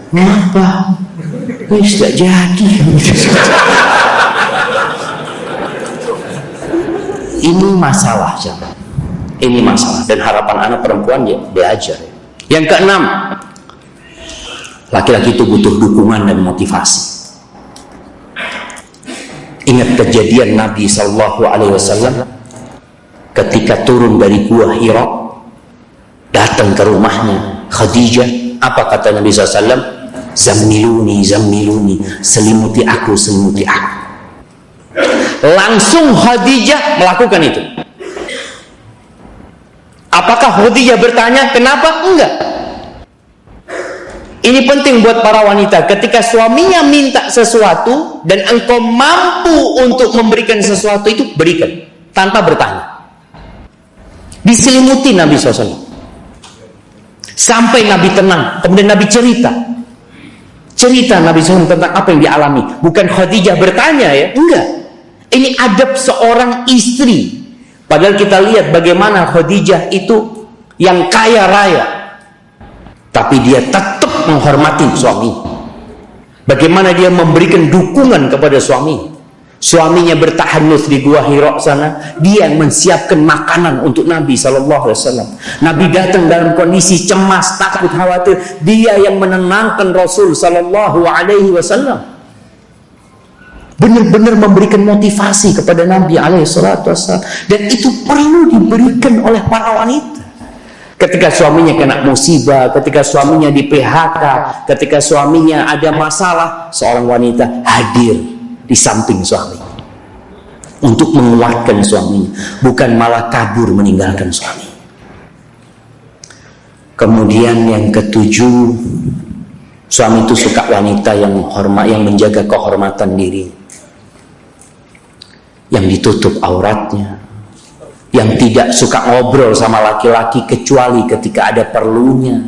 Speaker 2: Mau apa? Sudah jadi. Ini masalah, jangan. Ini masalah, dan harapan anak perempuan ya diajar. Yang keenam, laki-laki itu butuh dukungan dan motivasi. Ingat kejadian Nabi SAW ketika turun dari Gua Hira, datang ke rumahnya Khadijah. Apa kata Nabi SAW? Zammiluni, zammiluni, selimuti aku, selimuti aku. Langsung Khadijah melakukan itu. Apakah Khadijah bertanya kenapa? Enggak. Ini penting buat para wanita. Ketika suaminya minta sesuatu dan engkau mampu untuk memberikan sesuatu itu, berikan tanpa bertanya. Diselimuti Nabi SAW sampai Nabi tenang. Kemudian Nabi cerita Nabi SAW tentang apa yang dialami. Bukan Khadijah bertanya ya, enggak. Ini adab seorang istri. Padahal kita lihat bagaimana Khadijah itu yang kaya raya, tapi dia tetap menghormati suami. Bagaimana dia memberikan dukungan kepada suami. Suaminya bertahanus di Gua Hira sana, dia yang mensiapkan makanan untuk Nabi SAW. Nabi datang dalam kondisi cemas, takut, khawatir. Dia yang menenangkan Rasul SAW. Benar-benar memberikan motivasi kepada Nabi SAW, dan itu perlu diberikan oleh para wanita. Ketika suaminya kena musibah, ketika suaminya di PHK, ketika suaminya ada masalah, seorang wanita hadir di samping suami untuk menguatkan suaminya, bukan malah kabur meninggalkan suami. Kemudian yang ketujuh, suami itu suka wanita yang menjaga kehormatan diri, yang ditutup auratnya, yang tidak suka ngobrol sama laki-laki kecuali ketika ada perlunya.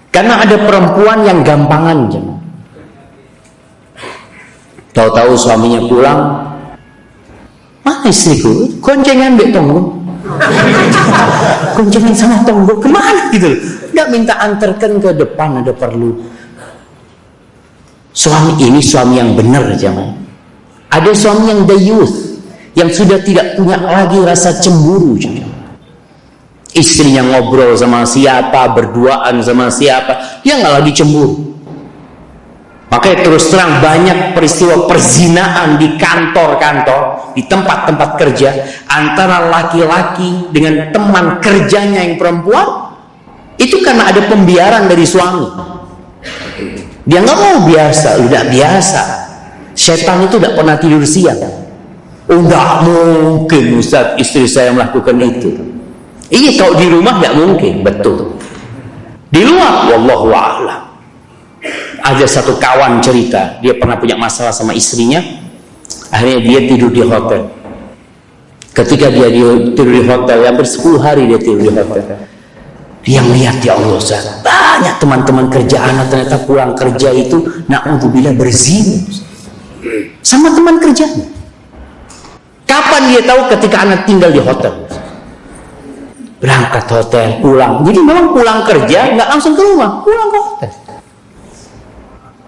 Speaker 2: Karena ada perempuan yang gampangan, tahu-tahu suaminya pulang, mana istriku? Goncengan dek tonggo, goncengan sama tonggo kemana gitu? Nggak minta antarkan ke depan, ada perlu. Suami ini suami yang benar, jemaah. Ada suami yang dayuth, yang sudah tidak punya lagi rasa cemburu. Istrinya ngobrol sama siapa, berduaan sama siapa, dia nggak lagi cemburu. Makanya terus terang banyak peristiwa perzinaan di kantor-kantor, di tempat-tempat kerja, antara laki-laki dengan teman kerjanya yang perempuan. Itu karena ada pembiaran dari suami. Dia nggak mau biasa, udah biasa. Setan itu tidak pernah tidur siang. Oh, tidak mungkin Ustaz istri saya melakukan itu. Iya, kalau di rumah tidak mungkin, betul. Di luar, wallahu a'lam. Ada satu kawan cerita, dia pernah punya masalah sama istrinya. Akhirnya dia tidur di hotel. Ketika dia tidur di hotel, hampir 10 hari dia tidur di hotel. Dia melihat, ya Allah Ustaz, banyak teman-teman kerja anak ternyata pulang kerja itu na'udzubillah berzina sama teman kerjanya. Kapan dia tahu? Ketika anak tinggal di hotel, berangkat hotel, pulang. Jadi memang pulang kerja nggak langsung ke rumah, pulang ke hotel.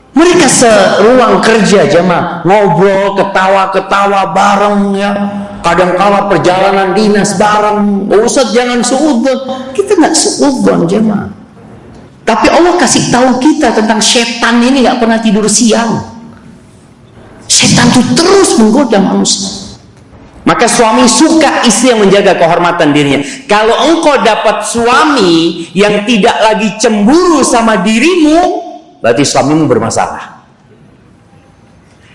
Speaker 2: Mereka seruang kerja jemaah, ngobrol, ketawa-ketawa bareng ya. Kadang-kala perjalanan dinas bareng. Oh, Ustaz jangan suudzon. Kita nggak suudzon jemaah. Tapi Allah kasih tahu kita tentang setan ini nggak pernah tidur siang. Setan itu terus menggoda manusia. Maka suami suka istri yang menjaga kehormatan dirinya. Kalau engkau dapat suami yang tidak lagi cemburu sama dirimu, berarti suamimu bermasalah.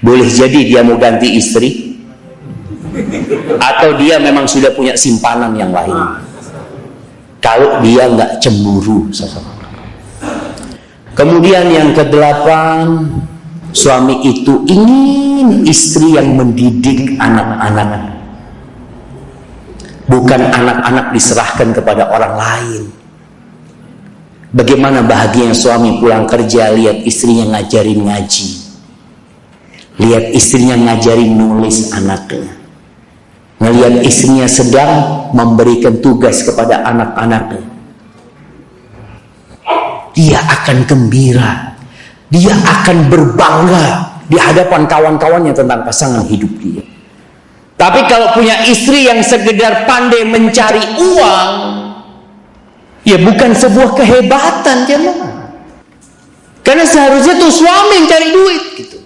Speaker 2: Boleh jadi dia mau ganti istri, atau dia memang sudah punya simpanan yang lain. Kalau dia nggak cemburu. Kemudian yang kedelapan, suami itu ingin istri yang mendidik anak-anak. Bukan anak-anak diserahkan kepada orang lain. Bagaimana bahagianya suami pulang kerja lihat istrinya ngajarin ngaji, lihat istrinya ngajarin nulis anaknya, ngelihat istrinya sedang memberikan tugas kepada anak-anaknya. Dia akan gembira, dia akan berbangga di hadapan kawan-kawannya tentang pasangan hidup dia. Tapi kalau punya istri yang sekedar pandai mencari uang, ya bukan sebuah kehebatan jemaah. Karena seharusnya tuh suami yang cari duit gitu.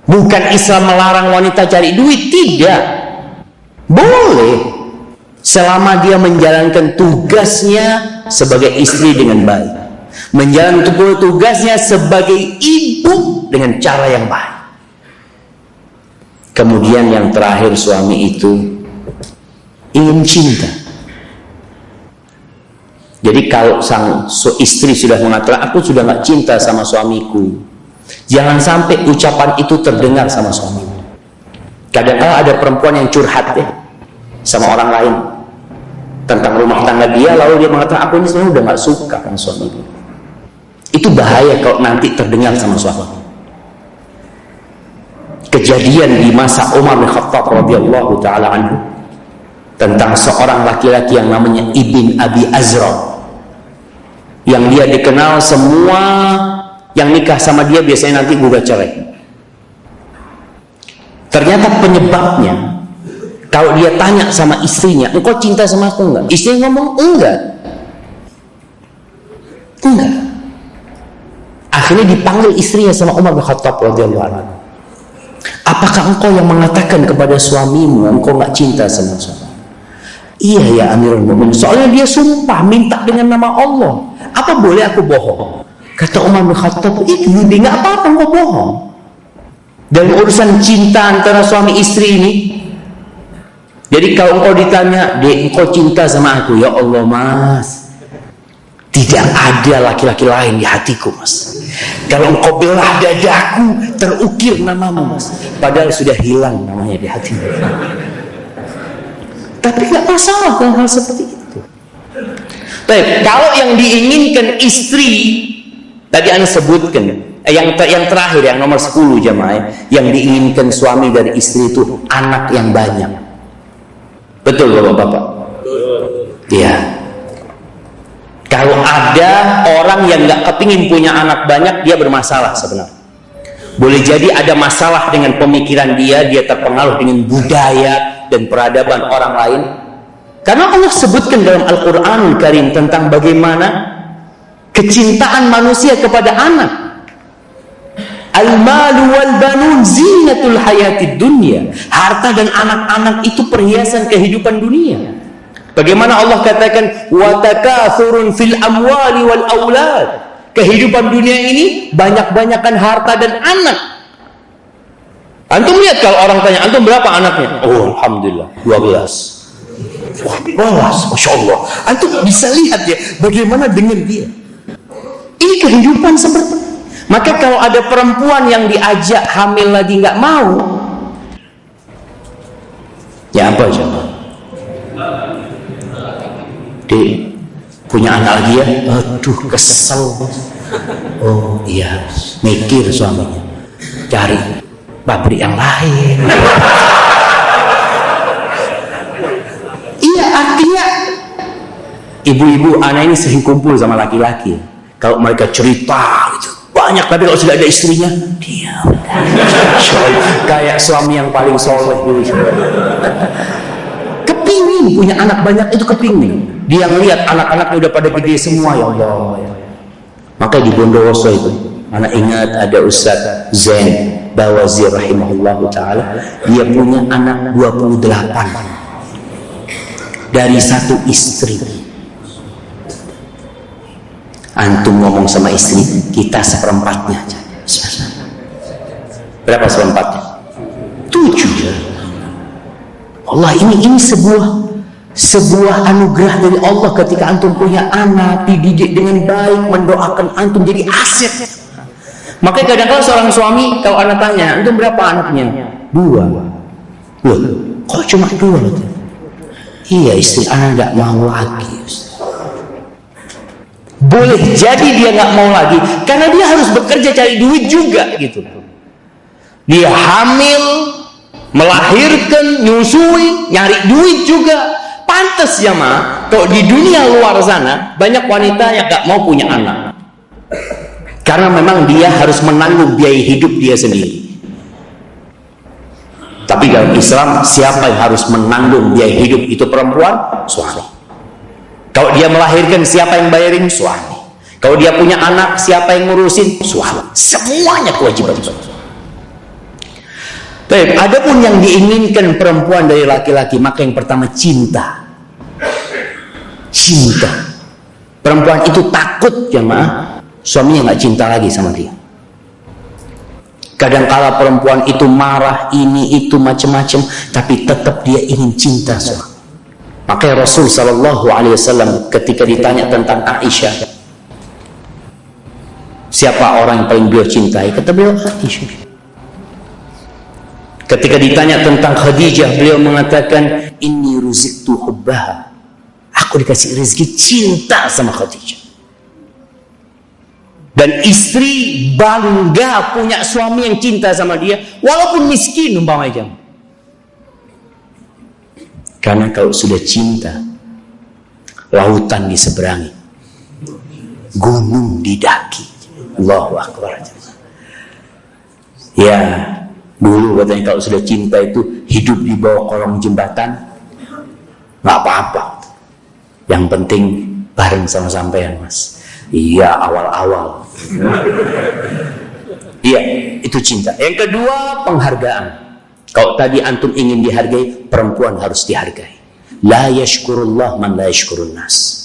Speaker 2: Bukan Islam melarang wanita cari duit, tidak. Boleh selama dia menjalankan tugasnya sebagai istri dengan baik, menjalankan tugasnya sebagai ibu dengan cara yang baik. Kemudian yang terakhir, suami itu ingin cinta. Jadi kalau sang istri sudah mengatakan aku sudah gak cinta sama suamiku, jangan sampai ucapan itu terdengar sama suamimu. Kadang-kadang ada perempuan yang curhat ya sama orang lain tentang rumah tangga dia, lalu dia mengatakan aku ini sebenarnya udah gak suka sama suamiku. Itu bahaya kalau nanti terdengar sama suami. Kejadian di masa Umar bin Khattab radhiyallahu taala anhu tentang seorang laki-laki yang namanya Ibn Abi Azra, yang dia dikenal semua yang nikah sama dia biasanya nanti gugat cerai. Ternyata penyebabnya, kalau dia tanya sama istrinya, engkau cinta sama aku enggak? Istrinya ngomong enggak. Akhirnya dipanggil istrinya sama Umar bin Khattab radhiyallahu anhu. Apakah engkau yang mengatakan kepada suamimu engkau nggak cinta sama suami? Iya ya Amirul Mukminin. Soalnya dia sumpah minta dengan nama Allah. Apa boleh aku bohong? Kata Umar bin Khattab, dia nggak apa-apa engkau bohong. Dalam urusan cinta antara suami istri ini. Jadi kalau engkau ditanya, Dek, engkau cinta sama aku? Ya Allah Mas, tidak ada laki-laki lain di hatiku Mas. Kalau engkau belah dadaku, terukir namamu Mas. Padahal sudah hilang namanya di hatimu. Tapi nggak masalah hal seperti itu. Baik, kalau yang diinginkan istri tadi Anda sebutkan, yang terakhir, yang nomor 10 jemaah, yang diinginkan suami dari istri itu anak yang banyak. Betul Bapak-bapak? Iya. Kalau ada orang yang nggak kepingin punya anak banyak, dia bermasalah sebenarnya. Boleh jadi ada masalah dengan pemikiran dia terpengaruh dengan budaya dan peradaban orang lain. Karena Allah sebutkan dalam Al-Quranul Karim tentang bagaimana kecintaan manusia kepada anak. Al-malu wal banun zinatul hayatid dunya. Harta dan anak-anak itu perhiasan kehidupan dunia. Bagaimana Allah katakan wa takathurun fil amwali wal aulad. Kehidupan dunia ini banyak-banyakan harta dan anak. Antum lihat kalau orang tanya, antum berapa anaknya? Oh, alhamdulillah 12. Masya Allah. Antum bisa lihat ya bagaimana dengan dia. Ini kehidupan seperti. Maka kalau ada perempuan yang diajak hamil lagi nggak mau, ya apa coba? Punya anak lagi ya? Aduh kesel. Oh iya, mikir suaminya, cari pabrik yang lain. Iya, artinya ibu-ibu anak ini sering kumpul sama laki-laki. Kalau mereka cerita gitu, banyak, tapi kalau sudah ada istrinya, diam. Kayak suami yang paling soleh dulu. Kepingin punya anak banyak itu, kepingin. Dia ngelihat anak-anaknya udah pada gede semua, ya Allah. Makanya di Bondowoso itu, mana ingat ada Ustaz Zain Bawazir rahimahullah ta'ala, dia punya anak 28 dari satu istri. Antum ngomong sama istri, kita seperempatnya aja. Berapa seperempatnya? 7. Allah, ini sebuah anugerah dari Allah ketika antum punya anak, dididik dengan baik, mendoakan antum jadi aset. Makanya kadang-kadang seorang suami, kalau anak tanya, antum berapa anaknya? 2. Loh, kok cuma 2? Iya, istri anak gak mau lagi. Boleh jadi dia nggak mau lagi karena dia harus bekerja cari duit juga gitu. Dia hamil, melahirkan, nyusui, nyari duit juga. Pantes ya ma, kalau di dunia luar sana banyak wanita yang nggak mau punya anak karena memang dia harus menanggung biaya hidup dia sendiri. Tapi dalam Islam, siapa yang harus menanggung biaya hidup itu perempuan? Suami. Kalau dia melahirkan, siapa yang bayarin? Suami. Kalau dia punya anak, siapa yang ngurusin? Suami. Semuanya kewajiban suami. Baik, adapun yang diinginkan perempuan dari laki-laki, maka yang pertama cinta. Cinta. Perempuan itu takut jemaah, suaminya nggak cinta lagi sama dia. Kadang-kala perempuan itu marah, ini itu macam-macam, tapi tetap dia ingin cinta suami. Makanya Rasul Sallallahu Alaihi Wasallam ketika ditanya tentang Aisyah, siapa orang yang paling beliau cintai? Kata beliau Aisyah. Ketika ditanya tentang Khadijah, beliau mengatakan, inni ruziktu hubbaha. Aku dikasih rezeki cinta sama Khadijah. Dan istri bangga punya suami yang cinta sama dia, walaupun miskin umpamanya. Karena kalau sudah cinta, lautan diseberangi, gunung didaki. Allahu Akbar. Ya, dulu katanya kalau sudah cinta itu hidup di bawah kolong jembatan, nggak apa-apa. Yang penting bareng sama sampean, Mas. Iya, awal-awal. Iya, itu cinta. Yang kedua, penghargaan. Kalau tadi antum ingin dihargai, perempuan harus dihargai. La yashkurullah man la yashkurun nas.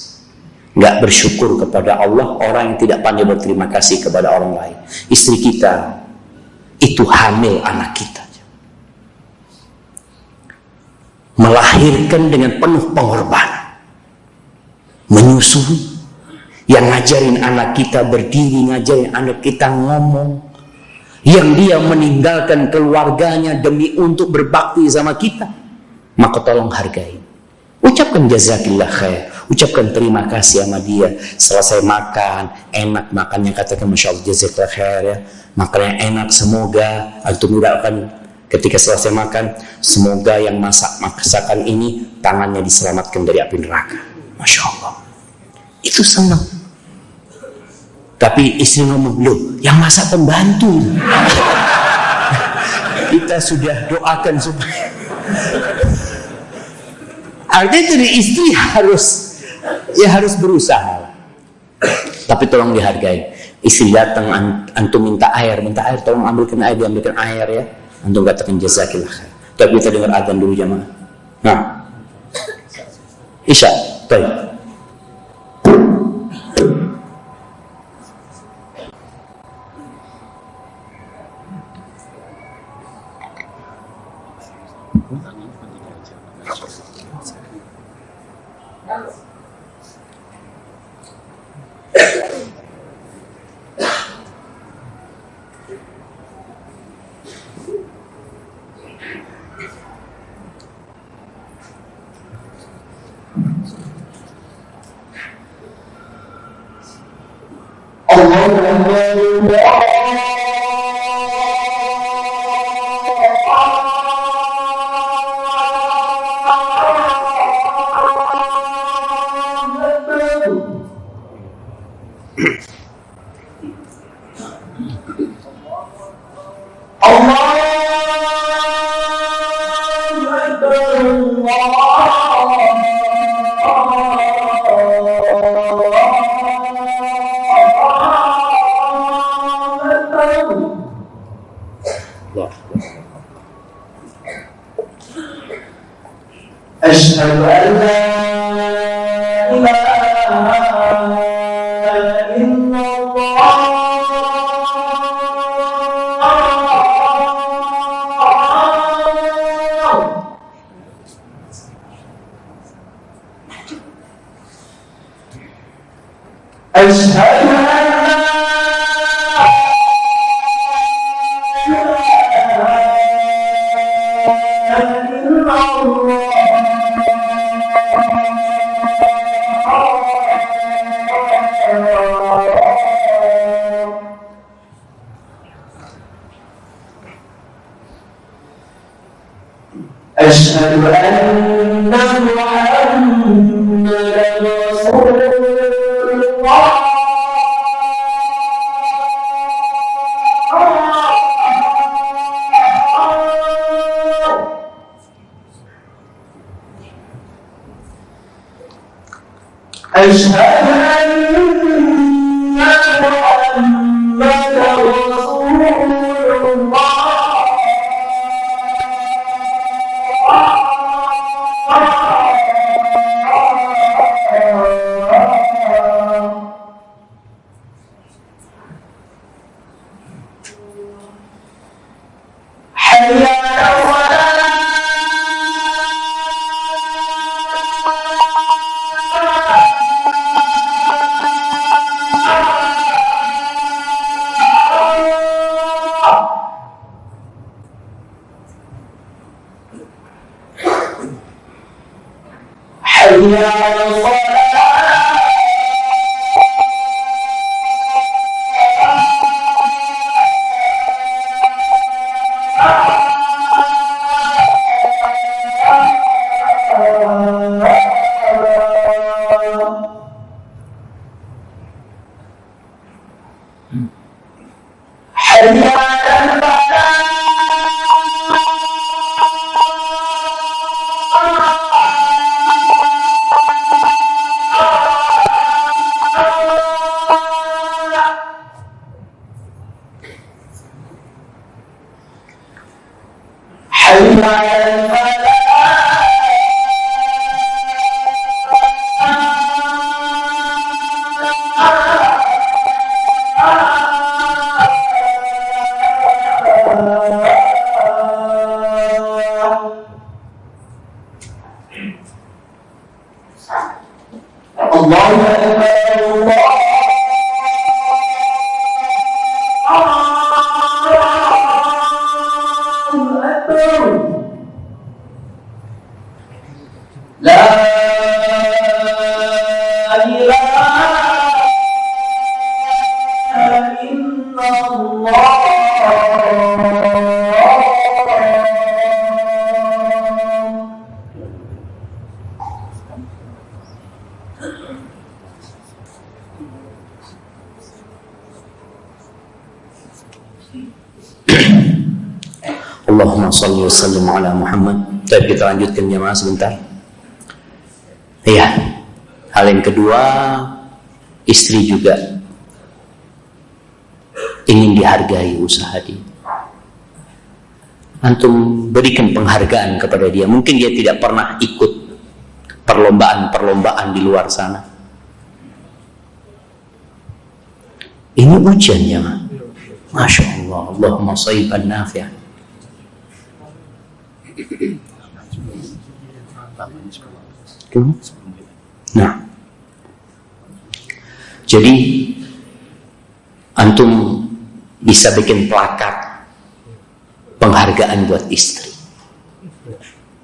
Speaker 2: Nggak bersyukur kepada Allah orang yang tidak pandai berterima kasih kepada orang lain. Istri kita itu hamil anak kita, melahirkan dengan penuh pengorbanan, menyusui, yang ngajarin anak kita berdiri, ngajarin anak kita ngomong, yang dia meninggalkan keluarganya demi untuk berbakti sama kita, maka tolong hargai. Ucapkan jazakillah khair, ucapkan terima kasih sama dia. Selesai makan, enak makannya, katakan masya Allah jazakillah khair ya, makannya enak, semoga antum doakan ketika selesai makan, semoga yang masakan ini tangannya diselamatkan dari api neraka. Masya Allah, itu senang. Tapi istri ngomong, loh yang masak pembantu. Kita sudah doakan supaya. Artinya jadi istri harus berusaha. Tapi tolong dihargai. Istri datang, antum minta air, tolong ambilkan air, diambilkan air ya. Antum katakan jazakillah khair. Tapi kita dengar adzan dulu jamaah. Nah, Isya, baik. أشهد أن لا إله إلا الله أشهد أن أشهد أن محمدًا رسول الله. أشهد أن محمدًا رسول الله. حي على الصلاة. حي على الصلاة. حي على الفلاح. حي على الفلاح. الله أكبر. لا إله إلا الله. Allahumma salli wa sallim ala Muhammad. Kita lanjutkan jemaah sebentar. Iya. Hal yang kedua, istri juga ingin dihargai usaha dia. Antum berikan penghargaan kepada dia. Mungkin dia tidak pernah ikut perlombaan-perlombaan di luar sana. Ini ujian jemaah. Masya Allah. Allahumma shayban nafi'an. Nah, jadi antum bisa bikin plakat penghargaan buat istri.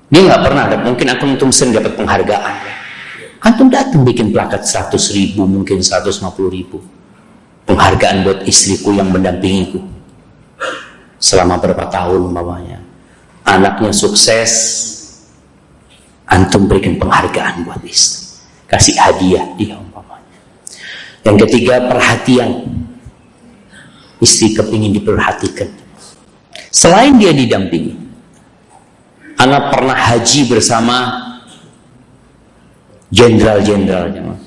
Speaker 2: Dia nggak pernah ada, mungkin antum sering dapat penghargaan. Antum datang bikin plakat 100.000, mungkin 150.000. Penghargaan buat istriku yang mendampingiku selama berapa tahun umpamanya. Anaknya sukses, antum berikan penghargaan buat istri, kasih hadiah dia umpamanya. Yang ketiga, perhatian. Istri kepingin diperhatikan. Selain dia didampingi, anak pernah haji bersama jenderal-jenderalnya,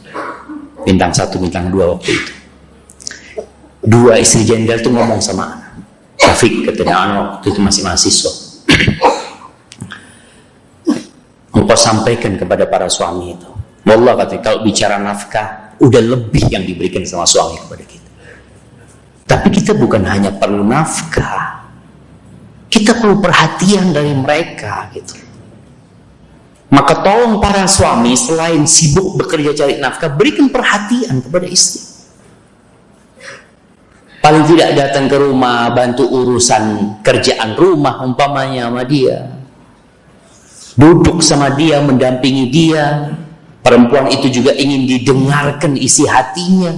Speaker 2: bintang 1, bintang 2 waktu itu. 2 istri jenderal itu ngomong sama anak. Taufik, katanya anak waktu itu masih mahasiswa. engkau sampaikan kepada para suami itu. Wallah katanya, kalau bicara nafkah, udah lebih yang diberikan sama suami kepada kita. Tapi kita bukan hanya perlu nafkah, kita perlu perhatian dari mereka gitu. Maka tolong para suami, selain sibuk bekerja cari nafkah, berikan perhatian kepada istri. Paling tidak datang ke rumah, bantu urusan kerjaan rumah umpamanya sama dia, duduk sama dia, mendampingi dia. Perempuan itu juga ingin didengarkan isi hatinya.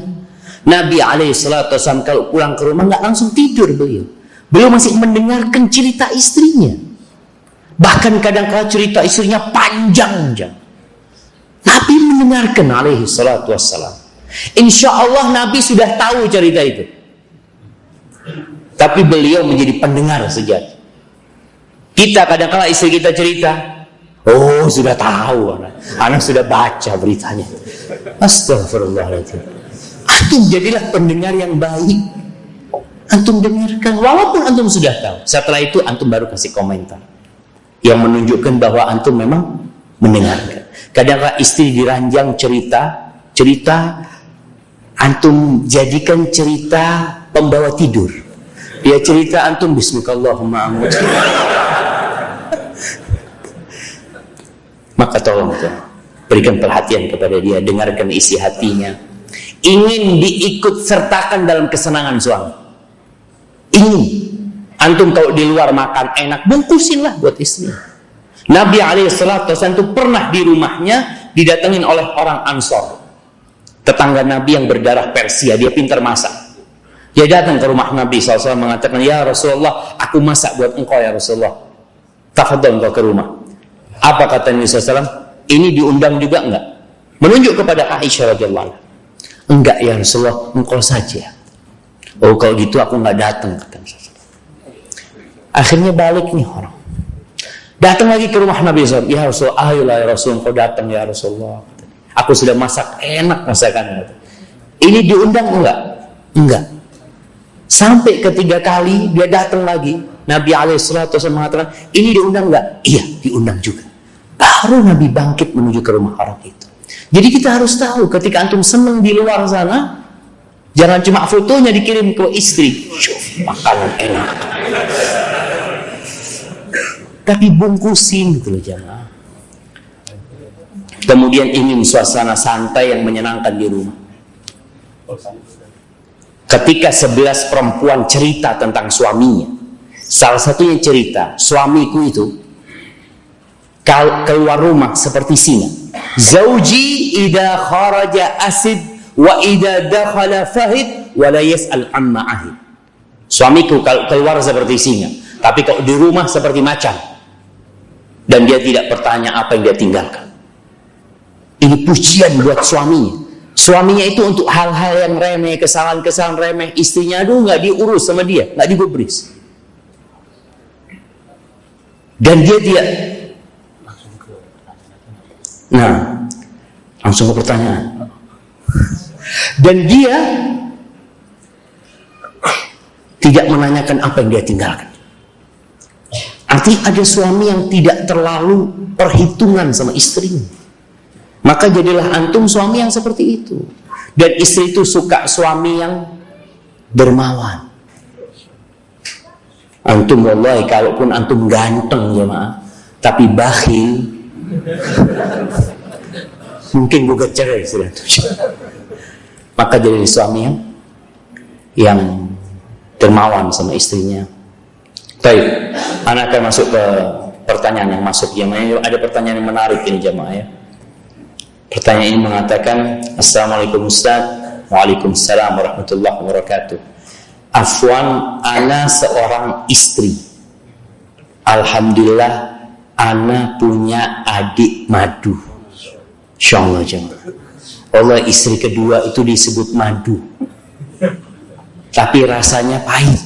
Speaker 2: Nabi SAW kalau pulang ke rumah nggak langsung tidur beliau masih mendengarkan cerita istrinya. Bahkan kadang-kadang cerita istrinya panjang. Nabi mendengarkan SAW. Insya Allah Nabi sudah tahu cerita itu. Tapi beliau menjadi pendengar sejati. Kita kadang-kadang istri kita cerita, oh sudah tahu, anak sudah baca beritanya. Astagfirullahaladzim. Antum jadilah pendengar yang baik. Antum dengarkan, walaupun antum sudah tahu. Setelah itu antum baru kasih komentar yang menunjukkan bahwa antum memang mendengarkan. Kadang-kadang istri diranjang cerita, antum jadikan cerita pembawa tidur. Dia cerita, antum bismillahirrahmanirrahim amut. Maka tolong berikan perhatian kepada dia, dengarkan isi hatinya. Ingin diikut sertakan dalam kesenangan suami. Ingin. Antum kalau di luar makan enak, bungkusinlah buat istri. Nabi SAW itu pernah di rumahnya didatengin oleh orang Ansor, tetangga Nabi yang berdarah Persia. Dia pintar masak. Dia datang ke rumah Nabi SAW mengatakan, ya Rasulullah, aku masak buat engkau ya Rasulullah. Tafadhol engkau ke rumah. Apa kata Nabi SAW? Ini diundang juga enggak? Menunjuk kepada Aisyah radhiyallahu anha. Enggak ya Rasulullah, engkau saja. Oh kalau gitu aku enggak datang. Akhirnya balik nih orang. Datang lagi ke rumah Nabi SAW. Ya Rasulullah, ayolah ya Rasulullah, engkau datang ya Rasulullah. Aku sudah masak, enak masakan. Ini diundang enggak? Enggak. Sampai ketiga kali dia datang lagi. Nabi SAW mengatakan, ini diundang enggak? Iya, diundang juga. Baru Nabi bangkit menuju ke rumah orang itu. Jadi kita harus tahu, ketika antum senang di luar sana, jangan cuma fotonya dikirim ke istri. Makanan enak. Tapi bungkusin gitu loh jamaah. Kemudian ingin suasana santai yang menyenangkan di rumah. Ketika 11 perempuan cerita tentang suaminya, salah satunya cerita, suamiku itu keluar rumah seperti singa. Zauji idza kharaja asid wa idza dakhala fahid wa la yas'al amma ahid. Suamiku kalau keluar seperti singa, tapi kalau di rumah seperti macan. Dan dia tidak bertanya apa yang dia tinggalkan. Ini pujian buat suaminya. Suaminya itu untuk hal-hal yang remeh, kesalahan-kesalahan remeh, istrinya aduh nggak diurus sama dia, nggak digubris. Dan dia tidak. Nah, langsung ke pertanyaan. Dan dia tidak menanyakan apa yang dia tinggalkan. Artinya ada suami yang tidak terlalu perhitungan sama istrinya. Maka jadilah antum suami yang seperti itu. Dan istri itu suka suami yang dermawan. Antum wallahi, kalaupun antum ganteng jemaah, tapi bakhil, mungkin gugat cerai sudah. Maka jadi suami yang dermawan sama istrinya. Baik, anak akan masuk ke pertanyaan yang masuk jemaah. Ada pertanyaan yang menarik ini jemaah ya. Pertanyaan ini mengatakan, Assalamualaikum Ustaz. Waalaikumsalam warahmatullahi wabarakatuh. Afwan, ana seorang istri. Alhamdulillah, ana punya adik madu. Insyaallah jemaah. Allah, istri kedua itu disebut madu. Tapi rasanya pahit.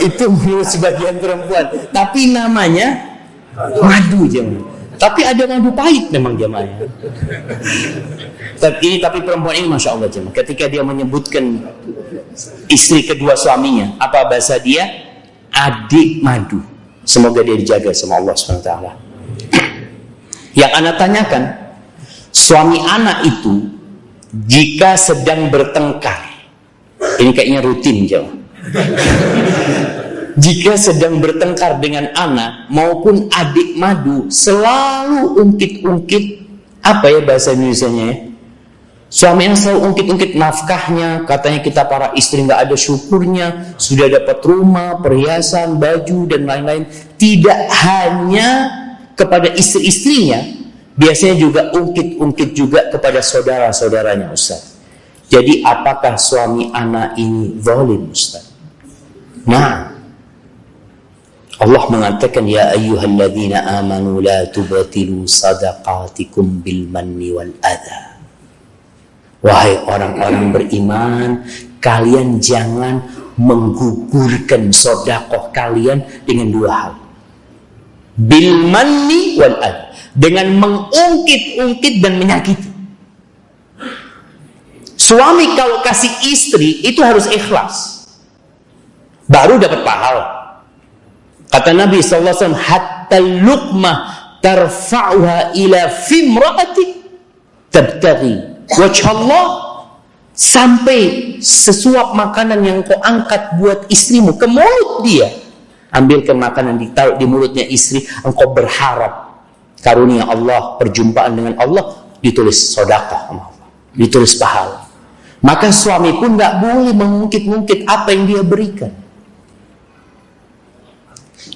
Speaker 2: Itu menurut sebagian perempuan. Tapi namanya madu jemaah. Tapi ada madu pahit memang jemaahnya. Tapi perempuan ini masya Allah jemaah. Ketika dia menyebutkan istri kedua suaminya, apa bahasa dia? Adik madu. Semoga dia dijaga sama Allah SWT. Yang Ana tanyakan, suami Ana itu jika sedang bertengkar, ini kayaknya rutin jauh. Jika sedang bertengkar dengan Ana maupun adik Madu, selalu ungkit-ungkit, apa ya bahasa Indonesianya ya? Suami yang selalu ungkit-ungkit nafkahnya, katanya kita para istri nggak ada syukurnya, sudah dapat rumah, perhiasan, baju dan lain-lain. Tidak hanya kepada istri-istrinya, biasanya juga ungkit-ungkit juga kepada saudara-saudaranya, Ustaz. Jadi apakah suami Ana ini zalim, Ustaz? Nah, Allah mengatakan, ya ayyuhalladzina amanu la tubatilu sadaqatikum bil manni wal adha. Wahai orang-orang beriman, kalian jangan menggugurkan sedekah kalian dengan dua hal. Bil manni wal adha, dengan mengungkit-ungkit dan menyakiti. Suami kalau kasih istri itu harus ikhlas, baru dapat pahala. Kata Nabi SAW, hatta luqmah tarfa'uha ila fimra'ati tabtaghi wajh Allah, sampai sesuap makanan yang kau angkat buat istrimu ke mulut dia, ambilkan makanan ditaruh di mulutnya istri, engkau berharap karunia Allah, perjumpaan dengan Allah, ditulis sedekah sama Allah, ditulis pahala. Maka suami pun gak boleh mengungkit-ungkit apa yang dia berikan.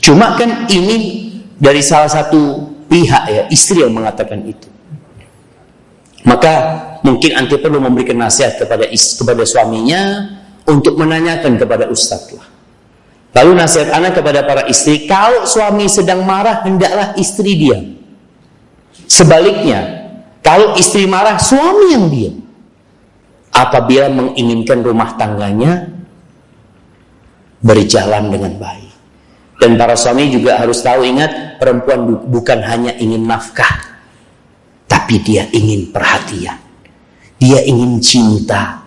Speaker 2: Cuma kan ini dari salah satu pihak ya, istri yang mengatakan itu. Maka mungkin anti perlu memberikan nasihat kepada suaminya untuk menanyakan kepada ustaz lah. Lalu nasihat anak kepada para istri, kalau suami sedang marah, hendaklah istri diam. Sebaliknya, kalau istri marah, suami yang diam. Apabila menginginkan rumah tangganya berjalan dengan baik. Dan para suami juga harus tahu, ingat, perempuan bukan hanya ingin nafkah, tapi dia ingin perhatian, dia ingin cinta,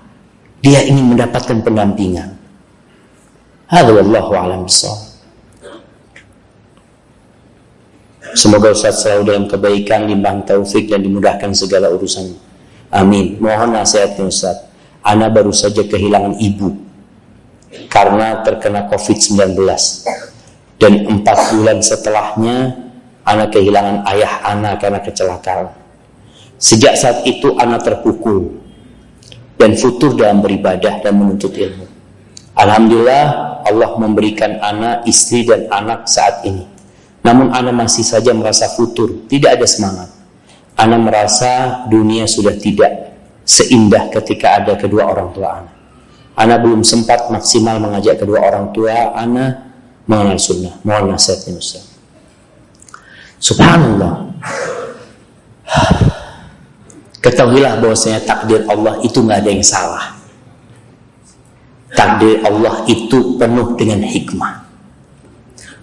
Speaker 2: dia ingin mendapatkan pendampingan. Hadza wallahu a'lam bishawab. Semoga Ustaz selalu dalam kebaikan, limpah taufik dan dimudahkan segala urusannya. Amin. Mohon nasihatnya Ustaz. Ana baru saja kehilangan ibu karena terkena COVID-19. Dan 4 bulan setelahnya Ana kehilangan ayah Ana karena kecelakaan. Sejak saat itu Ana terpukul dan futur dalam beribadah dan menuntut ilmu. Alhamdulillah Allah memberikan Ana istri dan anak saat ini. Namun Ana masih saja merasa futur, tidak ada semangat. Ana merasa dunia sudah tidak seindah ketika ada kedua orang tua Ana. Ana belum sempat maksimal mengajak kedua orang tua Ana mengenal sunnah. Mohon nasihatnya Ustaz. Subhanallah. Ketahuilah bahwasanya takdir Allah itu nggak ada yang salah. Takdir Allah itu penuh dengan hikmah.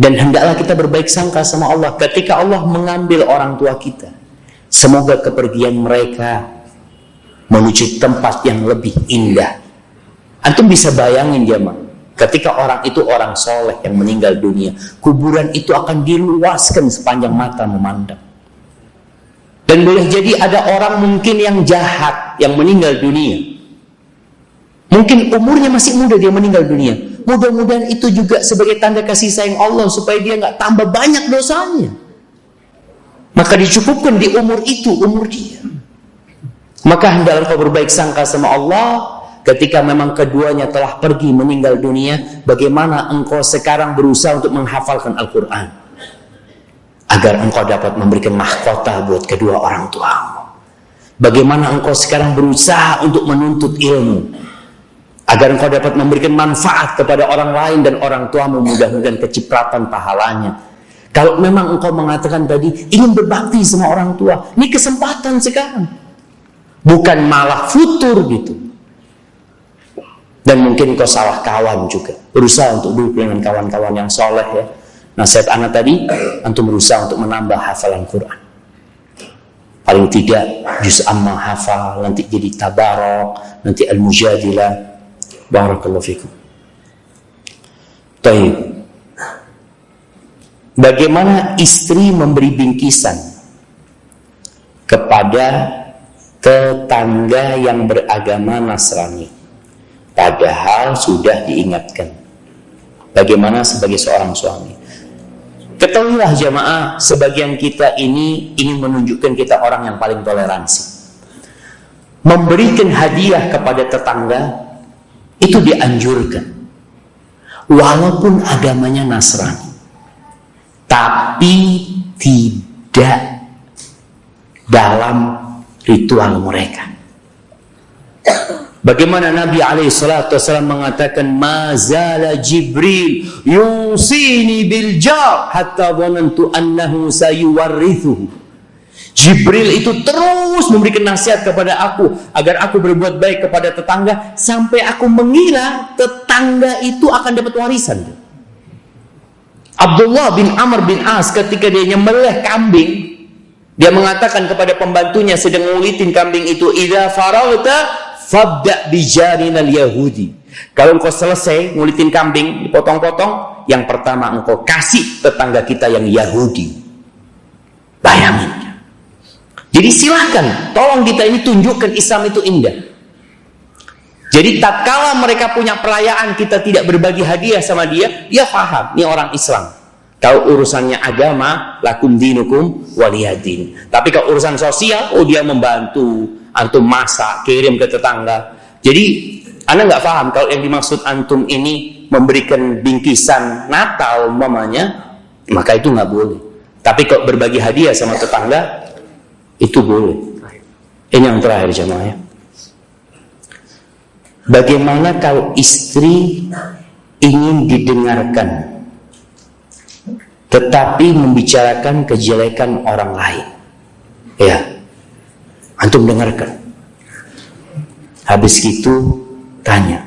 Speaker 2: Dan hendaklah kita berbaik sangka sama Allah ketika Allah mengambil orang tua kita. Semoga kepergian mereka menuju tempat yang lebih indah. Antum bisa bayangin jemaah, ketika orang itu orang soleh yang meninggal dunia, kuburan itu akan diluaskan sepanjang mata memandang. Dan boleh jadi ada orang mungkin yang jahat yang meninggal dunia. Mungkin umurnya masih muda dia meninggal dunia. Mudah-mudahan itu juga sebagai tanda kasih sayang Allah supaya dia nggak tambah banyak dosanya. Maka dicukupkan di umur itu, umur dia. Maka hendaklah kau berbaik sangka sama Allah ketika memang keduanya telah pergi meninggal dunia. Bagaimana engkau sekarang berusaha untuk menghafalkan Al-Quran agar engkau dapat memberikan mahkota buat kedua orang tuamu. Bagaimana engkau sekarang berusaha untuk menuntut ilmu agar engkau dapat memberikan manfaat kepada orang lain dan orang tuamu, mudah-mudahan kecipratan pahalanya. Kalau memang engkau mengatakan tadi ingin berbakti sama orang tua, ini kesempatan sekarang, bukan malah futur gitu. Dan mungkin engkau salah kawan juga, berusaha untuk duduk dengan kawan-kawan yang soleh ya. Nasihat anak tadi, antum berusaha untuk menambah hafalan Quran. Paling tidak juz amma hafal, nanti jadi tabarok, nanti al-mujadilah. Barakallahu fikum. Baik. bagaimana istri memberi bingkisan kepada tetangga yang beragama Nasrani, padahal sudah diingatkan. Bagaimana sebagai seorang suami? Ketahuilah jamaah, sebagian kita ini ingin menunjukkan kita orang yang paling toleransi. Memberikan hadiah kepada tetangga itu dianjurkan, walaupun agamanya Nasrani, tapi tidak dalam ritual mereka. Bagaimana Nabi SAW mengatakan, mazala Jibril yusini bil jar hatta dhanantu annahu sayuwarrithuhu. Jibril itu terus memberikan nasihat kepada aku agar aku berbuat baik kepada tetangga, sampai aku mengira tetangga itu akan dapat warisan. Abdullah bin Amr bin As ketika dia nyembelih kambing, dia mengatakan kepada pembantunya sedang ngulitin kambing itu, idza faragta fabda bijarinal yahudi. Kalau engkau selesai ngulitin kambing, dipotong-potong, yang pertama engkau kasih tetangga kita yang Yahudi. Bayangin. Jadi silakan, tolong kita ini tunjukkan Islam itu indah. Jadi tatkala mereka punya perayaan, kita tidak berbagi hadiah sama dia, dia paham, ini orang Islam. Kalau urusannya agama, lakum dinukum waliyadin. Tapi kalau urusan sosial, oh dia membantu, antum masak, kirim ke tetangga. Jadi Anda nggak paham kalau yang dimaksud antum ini memberikan bingkisan Natal umpamanya, maka itu nggak boleh. Tapi kalau berbagi hadiah sama tetangga, itu boleh. Ini yang terakhir jemaah ya. Bagaimana kalau istri ingin didengarkan tetapi membicarakan kejelekan orang lain? Ya, antum dengarkan. Habis itu tanya,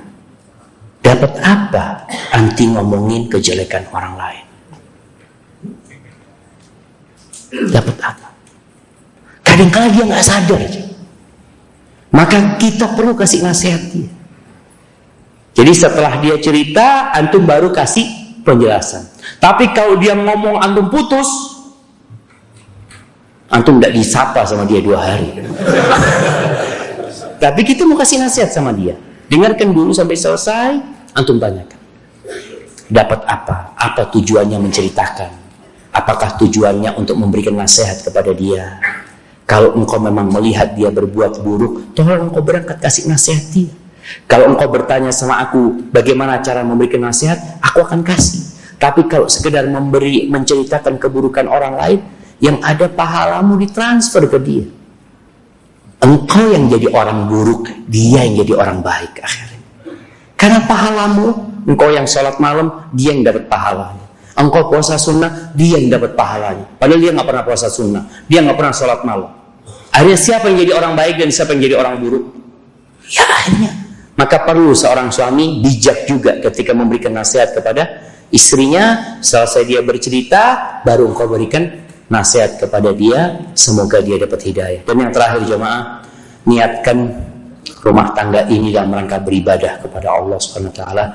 Speaker 2: dapat apa anti ngomongin kejelekan orang lain? Dapat apa? Kadang-kadang dia nggak sadar, maka kita perlu kasih nasihat dia. Jadi setelah dia cerita, antum baru kasih penjelasan. Tapi kalau dia ngomong antum putus, antum tidak disapa sama dia 2 hari. Tapi kita mau kasih nasihat sama dia, dengarkan dulu sampai selesai, antum tanyakan, dapat apa? Apa tujuannya menceritakan? Apakah tujuannya untuk memberikan nasihat kepada dia? Kalau engkau memang melihat dia berbuat buruk, tolong engkau berangkat kasih nasihat dia. Kalau engkau bertanya sama aku bagaimana cara memberikan nasihat, aku akan kasih. Tapi kalau sekedar menceritakan keburukan orang lain, yang ada pahalamu ditransfer ke dia. Engkau yang jadi orang buruk, dia yang jadi orang baik akhirnya. Karena pahalamu, engkau yang sholat malam, dia yang dapat pahalanya. Engkau puasa sunnah, dia yang dapat pahalanya. Padahal dia nggak pernah puasa sunnah, dia nggak pernah sholat malam. Akhirnya siapa yang jadi orang baik dan siapa yang jadi orang buruk? Ya akhirnya. Maka perlu seorang suami bijak juga ketika memberikan nasihat kepada istrinya. Selesai dia bercerita, baru engkau berikan nasihat kepada dia. Semoga dia dapat hidayah. Dan yang terakhir jemaah, niatkan rumah tangga ini dalam rangka beribadah kepada Allah Subhanahu Wa Taala.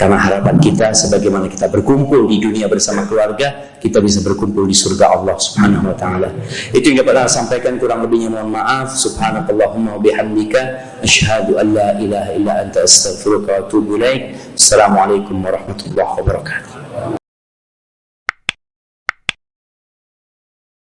Speaker 2: Karena harapan kita sebagaimana kita berkumpul di dunia bersama keluarga, kita bisa berkumpul di surga Allah Subhanahu Wa Taala. Itu yang dapat saya sampaikan, kurang lebihnya mohon maaf. Subhanakallahumma wa bihamdika asyhadu an la ilaha illa anta astaghfiruka wa atubu ilaik. Assalamualaikum warahmatullahi wabarakatuh.